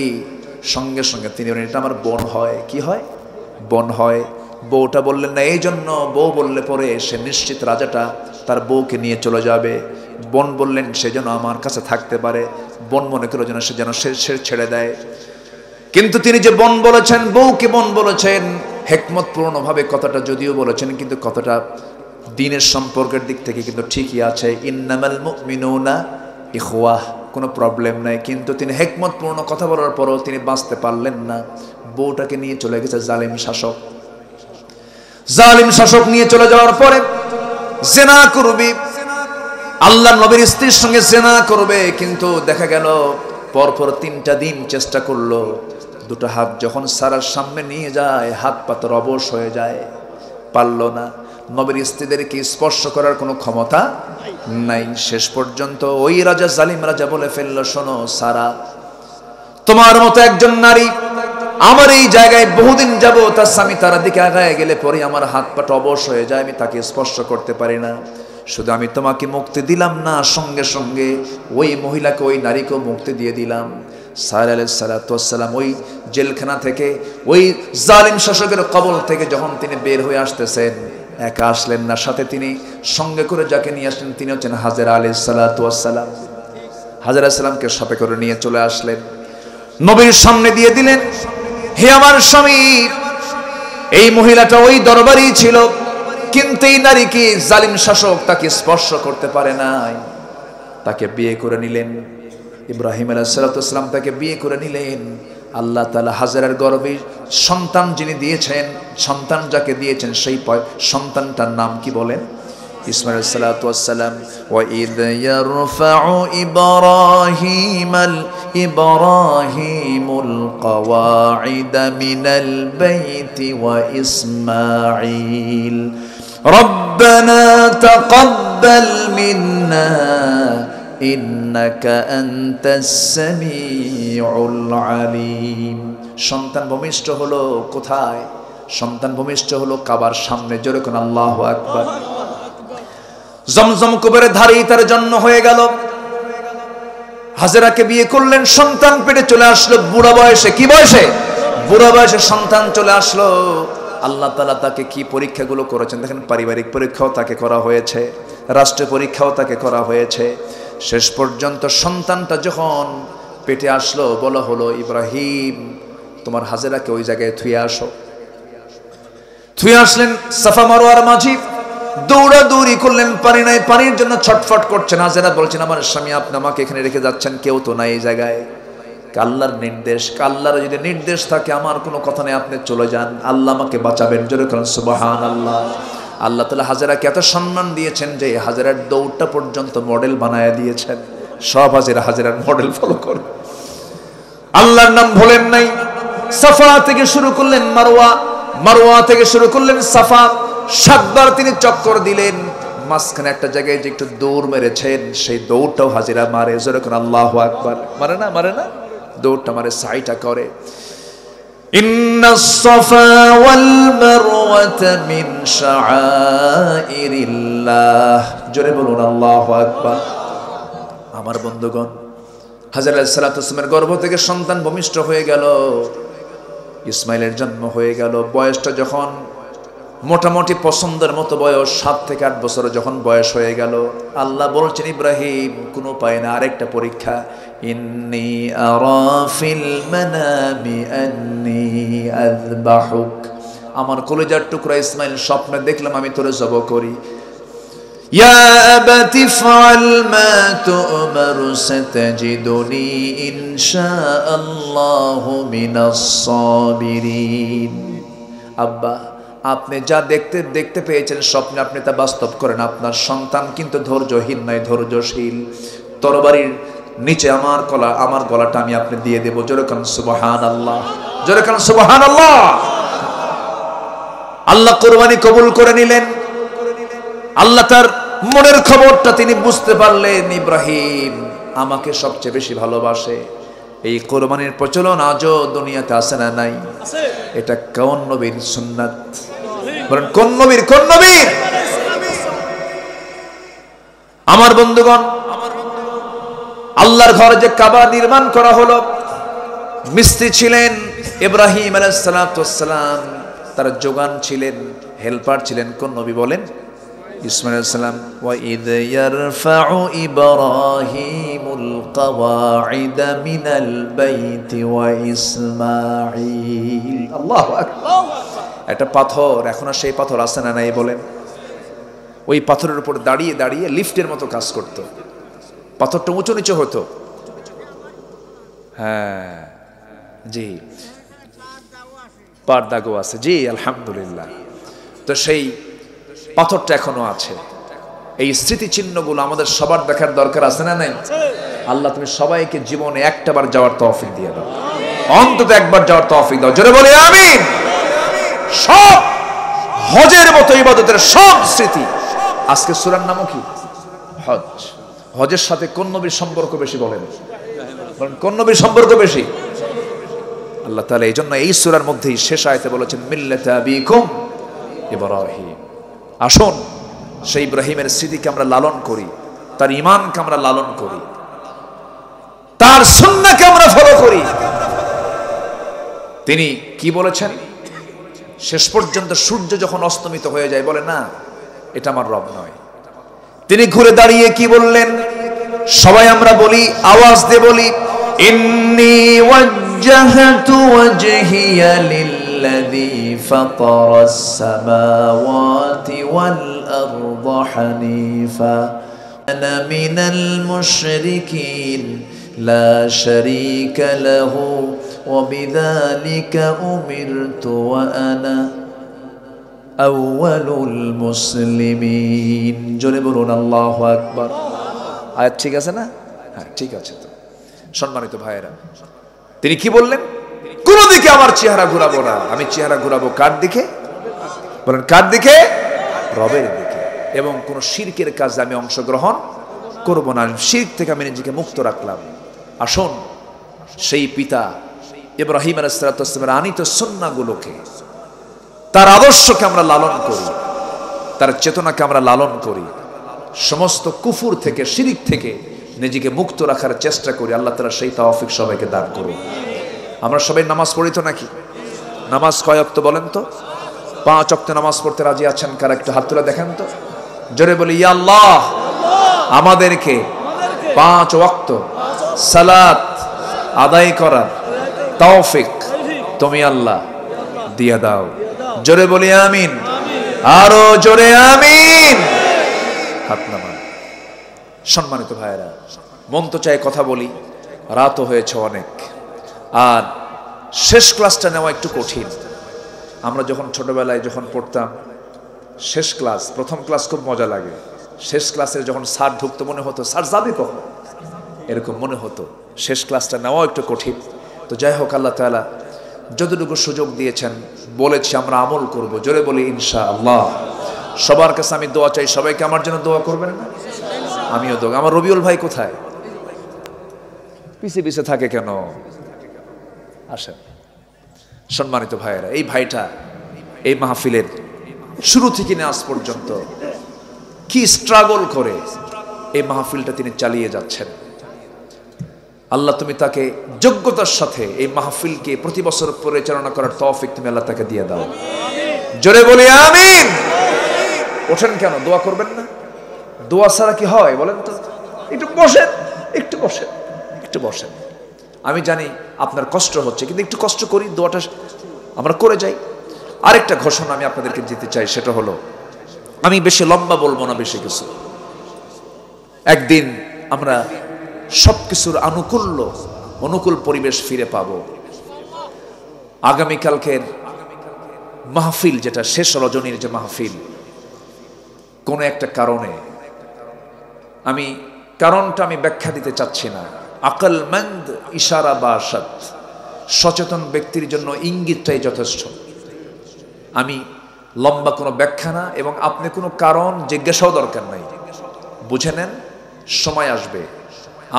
সঙ্গে সঙ্গে তিনি বলেন, এটা আমার বোন হয়। কি হয়? বোন হয়। বউটা বললেন না, এই জন্য বউ বললে পরে সে নিশ্চিত রাজাটা তার বউকে নিয়ে চলে যাবে। বোন বললেন সে যেন আমার কাছে থাকতে পারে। বোন মনে করে যেন সে ছেড়ে দেয়। কিন্তু তিনি যে বোন বলেছেন, বউকে বোন বলেছেন, হিকমতপূর্ণ ভাবে কথাটা যদিও বলেছেন, কিন্তু কথাটা দ্বীনের সম্পর্কের দিক থেকে কিন্তু ঠিকই আছে। ইন্নামাল মুমিনুনা ইখওয়াহ, কোনো প্রবলেম নাই। কিন্তু তিনি হিকমতপূর্ণ কথা বলার পরও তিনি বাঁচতে পারলেন না। বউটাকে নিয়ে চলে গেছে জালিম শাসক। জালিম শাসক নিয়ে চলে যাওয়ার পরে জেনা করবে, আল্লাহর নবীর স্ত্রীর সঙ্গে জেনা করবে। কিন্তু দেখা গেল পরপর 3টা দিন চেষ্টা করলো। দুটো হাত যখন সারার সামনে নিয়ে যায়, হাত পাতর অবশ হয়ে যায়, পারল না। নবীর স্ত্রীদেরকে স্পর্শ করার কোনো ক্ষমতা নাই। শেষ পর্যন্ত ওই রাজা, জালিম রাজা বলে ফেলল, শোনো সারা, তোমার মতো একজন নারী আমার এই জায়গায় বহুদিন যাব, তার স্বামী তার দিকে আগায় গেলে পরে আমার হাত পাটা অবশ হয়ে যায়, আমি তাকে স্পর্শ করতে পারি না। শুধু আমি তোমাকে মুক্তি দিলাম না, সঙ্গে সঙ্গে ওই মহিলাকে, ওই নারীকেও মুক্তি দিয়ে দিলাম। সারা আলাইহিস সালাতু ওয়াস সালাম ওই জেলখানা থেকে, ওই জালিম শাসকের কবল থেকে যখন তিনি বের হয়ে আসতেছেন, একা আসলেন না, সাথে তিনি সঙ্গে করে যাকে নিয়ে আসলেন তিনি হচ্ছেন হাজেরা আলাইহিস সালাতু ওয়াস সালাম। হাজেরা সালামকে সাথে করে নিয়ে চলে আসলেন, নবীর সামনে দিয়ে দিলেন, হে আমার স্বামী, এই মহিলাটা ওই দরবারই ছিল, কিন্তু এই নারীকে জালিম শাসক তাকে স্পর্শ করতে পারে নাই। তাকে বিয়ে করে নিলেন ইব্রাহিম আলাইহিস সালাতু ওয়াস সালাম, তাকে বিয়ে করে নিলেন। আল্লাহ তাআলা হাজেরার গর্ভে সন্তান যিনি দিয়েছেন, সন্তান যাকে দিয়েছেন, সেই সন্তানটার নাম কি বলেন? ইসমাঈল আলাইহিস সালাতু ওয়াস সালাম। ওয়া ইয ইয়ারফাউ ইব্রাহিমুল কওয়াইদা মিনাল বাইতি ওয়া ইসমাঈল রব্বানা তাকাব্বাল মিন্না ইন্নাকা আনতাস সামিউল আলিম। সন্তান ভূমিষ্ঠ হলো কোথায়? সন্তান ভূমিষ্ঠ হলো কাবার সামনে। জোরে কোন আল্লাহু আকবার। জমজম কুবের ধারেই তার জন্ম হয়ে গেল। হাজেরাকে বিয়ে করলেন, সন্তান পেটে চলে আসলো বুড়া বয়সে। কি বয়সে? বুড়া বয়সে সন্তান চলে আসলো। আল্লাহ তাআলা তাকে কি পরীক্ষাগুলো করেছেন দেখেন। পারিবারিক পরীক্ষাও তাকে করা হয়েছে, রাষ্ট্রীয় পরীক্ষাও তাকে করা হয়েছে। শেষ পর্যন্ত সন্তানটা যখন পেটে আসলো, বলা হলো ইব্রাহিম তোমার হাজেরাকে ওই জায়গায় থুয়ে আসো। থুয়ে আসলেন সাফা মারওয়ার মাঝি, দৌড়াদৌড়ি করলেন, পানি নাই, পানির জন্য ছটফট করছেন। হাজেরা বলছেন আমার স্বামী আপনি আমাকে এখানে রেখে যাচ্ছেন, কেউ তো নাই এই জায়গায়। আল্লাহর নির্দেশ, আল্লাহর যদি নির্দেশ থাকে আমার কোনো কথা নেই, আপনি চলে যান, আল্লাহ আমাকে বাঁচাবেন। জোরে বলুন সুবহানাল্লাহ। আল্লাহ তাআলা হাজেরাকে এত সম্মান দিয়েছেন যে হাজেরার দৌড়টা পর্যন্ত মডেল বানায়া দিয়েছেন। সব হাজেরার মডেল ফলো করে। আল্লাহর নাম ভোলেন নাই। সাফা থেকে শুরু করলেন মারওয়া, মারওয়া থেকে শুরু করলেন সাফা। 7 বার তিনি চক্কর দিলেন। মাঝখানে একটা জায়গায় যে একটু দৌড় মেরেছেন, সেই দৌড়টাও হাজিরা মারে। জোরে করে আল্লাহু আকবার। মারে না? মারে না? দৌড়টা মারে, সাইটা করে। ইন্নাস সাফা ওয়াল মারওয়াতা মিন শাআইরিল্লাহ। জোরে বলুন আল্লাহু আকবার। আমার বন্ধুগণ, হাজেরা আলাইহিস সালাতু ওয়াস সালামের গর্ভ থেকে সন্তান ভূমিষ্ঠ হয়ে গেল, ইসমাইলের জন্ম হয়ে গেল। বয়সটা যখন মোটামুটি পছন্দের মতো বয়স, 7 থেকে 8 বছর যখন বয়স হয়ে গেল, আল্লাহ বলছেন ইব্রাহিম কোনো উপায় না, আরেকটা পরীক্ষা। ইন্নী আরা ফিল মানামি আন্নী আযবাহুক। আমার কলিজার টুকরা ইসমাইল, স্বপ্নে দেখলাম আমি তোরে জব করি। ইয়া আবাতি ফাআল মা তু'মারু সাতাজিদুনি ইনশাআল্লাহু মিনাস সাবিরিন। আব্বা আপনি যা দেখতে পেয়েছেন স্বপ্নে, আপনি তা বাস্তব করেন। আপনার সন্তান কিন্তু ধৈর্যহীন নয়, ধৈর্যশীল। তরবারির নিচে আমার গলাটা আমি আপনি দিয়ে দেব। জোরে কান সুবহানাল্লাহ, জোরে কান সুবহানাল্লাহ। আল্লাহ কুরবানি কবুল করে নিলেন। আল্লাহ তার মনের খবরটা তিনি বুঝতে পারলেন, ইব্রাহিম আমাকে সবচেয়ে বেশি ভালোবাসে। এই কোরবানির প্রচলন আজও দুনিয়াতে আছে না নাই? এটা কোন নবীর সুন্নাত? বলেন কোন নবীর? কোন নবীর? আমার বন্ধুগণ, আল্লাহর ঘরে যে কাবা নির্মাণ করা হলো, মিস্ত্রি ছিলেন ইব্রাহিম আলাইহিস সালাতু ওয়াস সালাম, তার যোগান ছিলেন, হেল্পার ছিলেন কোন নবী বলেন? ইসমাঈল আলাইহিস সালাম। ওয়া ইয ইয়ারফাউ ইব্রাহিমুল কাওয়াইদা মিনাল বাইতি ওয়া ইসমাঈল। আল্লাহু আকবার। একটা পাথর, এখন আর সেই পাথর আছে না নাই বলেন? ওই পাথরের উপর দাঁড়িয়ে দাঁড়িয়ে লিফটের মতো কাজ করত। পাথরটা উঁচু নিচু হতো। হ্যাঁ জি, পারদাগো আছে জি, আলহামদুলিল্লাহ। তো সেই পাথরটা এখনো আছে। এই স্মৃতিচিহ্নগুলো আমাদের সবার দেখার দরকার আছে না নাই? আল্লাহ তুমি সবাইকে জীবনে একটাবার যাওয়ার তৌফিক দিয়ে দাও, অন্তত একবার যাওয়ার তৌফিক দাও। জোরে বলি আমিন। সব হজের মতো ইবাদতের সব স্মৃতি। আজকে সূরার নামও কি? হজ। হজের সাথে কোন নবীর সম্পর্ক বেশি বলেন? কোন নবীর সম্পর্ক বেশি? আল্লাহ তাআলা এই জন্য এই সূরার মধ্যেই শেষ আয়াতে বলেছেন মিল্লাতা আবিকুম ইব্রাহিম। আসুন সেই ইব্রাহিমের স্মৃতিকে আমরা লালন করি, তার ঈমানকে আমরা লালন করি, তার সুন্নাহকে আমরা ফলো করি। তিনি কি বলেছেন? শেষ পর্যন্ত সূর্য যখন অস্তমিত হয়ে যায়, বলে না এটা আমার রব নয়। তিনি ঘুরে দাঁড়িয়ে কি বললেন? সবাই আমরা বলি, আওয়াজ দিয়ে বলি, ইন্নী ওয়াজ্জাহতু ওয়াজহিয়া লিল্লাযী ফাতারাস সামাওয়াতি ওয়াল আরদা হানিফা আনা মিনাল মুশরিকিন লা শারীকা লাহু ওয়া বিযালিকা উমিরতু ওয়া আনা আউয়ালুল মুসলিমিন। জোরে বলুন আল্লাহু আকবার। আয়াত ঠিক আছে না? হ্যাঁ ঠিক আছে। তো সম্মানিত ভাইয়েরা, তিনি কি বললেন? কোন দিকে আমার চেহারা ঘুরাবো না। আমি চেহারা ঘুরাবো কার দিকে? বলেন কার দিকে? রবের দিকে। এবং কোন শিরকের কাজে আমি অংশগ্রহণ করব না। শিরক থেকে আমি নিজেকে মুক্ত রাখলাম। আসুন সেই পিতা ইব্রাহিম আলাইহিস সালাতু ওয়াস সালামের আনিত সুন্নাহগুলোকে, তার আদর্শকে আমরা লালন করি, তার চেতনাকে আমরা লালন করি। সমস্ত কুফুর থেকে, শিরিক থেকে নিজেকে মুক্ত রাখার চেষ্টা করি। আল্লাহ তাআলা সেই তৌফিক সবাইকে দান করুন। আমরা সবাই নামাজ পড়ি তো নাকি? নামাজ কয় ওয়াক্ত বলেন তো? 5 ওয়াক্ত নামাজ পড়তে রাজি আছেন কারা? একটু হাত তুলে দেখেন তো, জোরে বলি ইয়া আল্লাহ, আমাদেরকে 5 ওয়াক্ত সালাত আদায় করার তৌফিক তুমি আল্লাহ দিয়ে দাও। জোরে বলি আমিন, আরো জোরে আমিন। হাত নামান। সম্মানিত ভাইয়েরা, মন তো চাই কথা বলি, রাতও হয়েছে অনেক, আর শেষ ক্লাসটা নেওয়া একটু কঠিন। আমরা যখন ছোটবেলায় যখন পড়তাম শেষ ক্লাস, প্রথম ক্লাস খুব মজা লাগে। শেষ ক্লাসের যখন স্যার ঢুকতো মনে হতো স্যার যাবে কখন, এরকম মনে হতো। শেষ ক্লাসটা নেওয়া একটু কঠিন। তো যাই হোক, আল্লাহ তাআলা যতটুকু সুযোগ দিয়েছেন বলেছি আমরা আমল করব। জোরে বলি ইনশাআল্লাহ। সবার কাছে আমি দোয়া চাই, সবাইকে আমার জন্য দোয়া করবেন না? আমিও দোয়া। আমার রবিউল ভাই কোথায়? পিছে পিছে থাকে কেন? আসেন। সম্মানিত ভাইয়েরা, এই ভাইটা এই মাহফিলের শুরু থেকে আজ পর্যন্ত কি স্ট্রাগল করে এই মাহফিলটা তিনি চালিয়ে যাচ্ছেন। আল্লাহ তুমি তাকে যোগ্যতার সাথে এই মাহফিলকে প্রতি বছর পরিচালনা করার তৌফিক তুমি আল্লাহ তাকে দিয়ে দাও। জোরে বলি আমিন। ওঠেন কেন? দোয়া করবেন না? দোয়া ছাড়া কি হয় বলেন তো? একটু বসেন, একটু বসেন, একটু বসেন। আমি জানি আপনার কষ্ট হচ্ছে, কিন্তু একটু কষ্ট করি, দোয়াটা আমরা করে যাই। আরেকটা ঘোষণা আমি আপনাদেরকে দিতে চাই, সেটা হলো, আমি বেশি লম্বা বলবো না, বেশি কিছু। একদিন আমরা সবকিছুর অনুকূল পরিবেশ ফিরে পাব। আগামীকালকের মাহফিল, যেটা শেষ রজনীর যে মাহফিল, কোন একটা কারণে, আমি কারণটা আমি ব্যাখ্যা দিতে চাচ্ছি না। আকলমন্দ ইশারা বাসাত, সচেতন ব্যক্তির জন্য ইঙ্গিতটাই যথেষ্ট। আমি লম্বা কোনো ব্যাখ্যা না, এবং আপনি কোনো কারণ জিজ্ঞাসাও দরকার নাই। বুঝে নেন, সময় আসবে।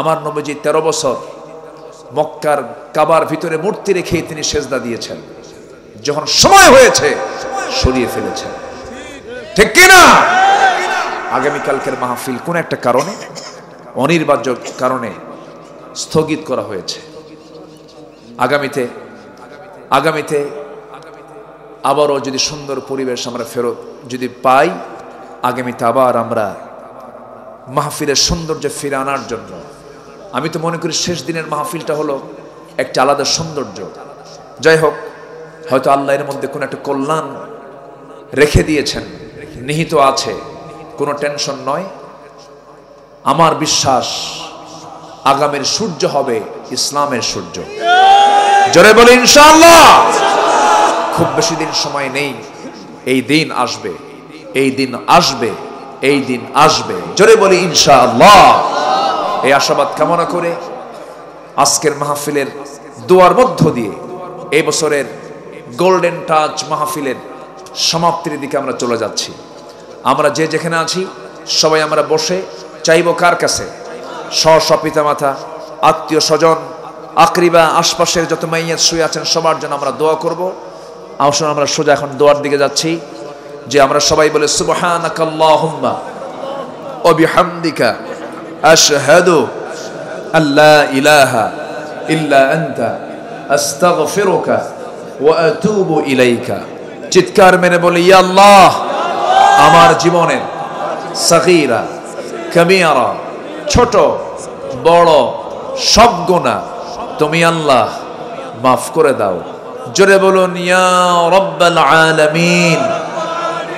আমার নবীজি 13 বছর মক্কার কাবার ভিতরে মূর্তি রেখেই তিনি সেজদা দিয়েছেন। যখন সময় হয়েছে সরিয়ে ফেলেছেন, ঠিক কিনা? আগামীকালকের মাহফিল কোন একটা কারণে, অনির্বাচ্য কারণে স্থগিত করা হয়েছে। আগামীতে আবারও যদি সুন্দর পরিবেশ আমরা ফেরত যদি পাই, আগামীতে আবার আমরা মাহফিলের সৌন্দর্য ফিরে আনার জন্য, আমি তো মনে করি শেষ দিনের মাহফিলটা হলো একটা আলাদা সৌন্দর্য। যাই হোক, হয়তো আল্লাহ এর মধ্যে কোনো একটা কল্যাণ রেখে দিয়েছেন, নিহিত আছে, কোনো টেনশন নয়। আমার বিশ্বাস আগামীর সূর্য হবে ইসলামের সূর্য। জোরে বলি ইনশাআল্লাহ। খুব বেশি দিন সময় নেই, এই দিন আসবে, এই দিন আসবে, এই দিন আসবে। জোরে বলি ইনশাআল্লাহ। এই আশাবাদ কামনা করে আজকের মাহফিলের দোয়ার মধ্য দিয়ে এই বছরের গোল্ডেন টাচ মাহফিলের সমাপ্তির দিকে আমরা চলে যাচ্ছি। আমরা যে যেখানে আছি সবাই আমরা বসে চাইব কার কাছে? স্ব পিতা মাতা, আত্মীয় স্বজন, আকরিবা, আশপাশের যত মাইয়াত শুয়ে আছেন সবার জন্য আমরা দোয়া করব। আসুন আমরা সোজা এখন দোয়ার দিকে যাচ্ছি, যে আমরা সবাই বলে সুবহানাকাল্লাহুম্মা ওয়া বিহামদিকা আশহাদু আল্লা ইলাহা ইল্লা আনতা আস্তাগফিরুকা ওয়া আতুবু ইলাইকা। চিৎকার মেরে বলি ইয়া আল্লাহ, আমার জীবনের সগীরা কবিরা, ছোট বড় সব গুনাহ তুমি আল্লাহ মাফ করে দাও। জোরে বলুন ইয়া রাব্বাল আলামিন।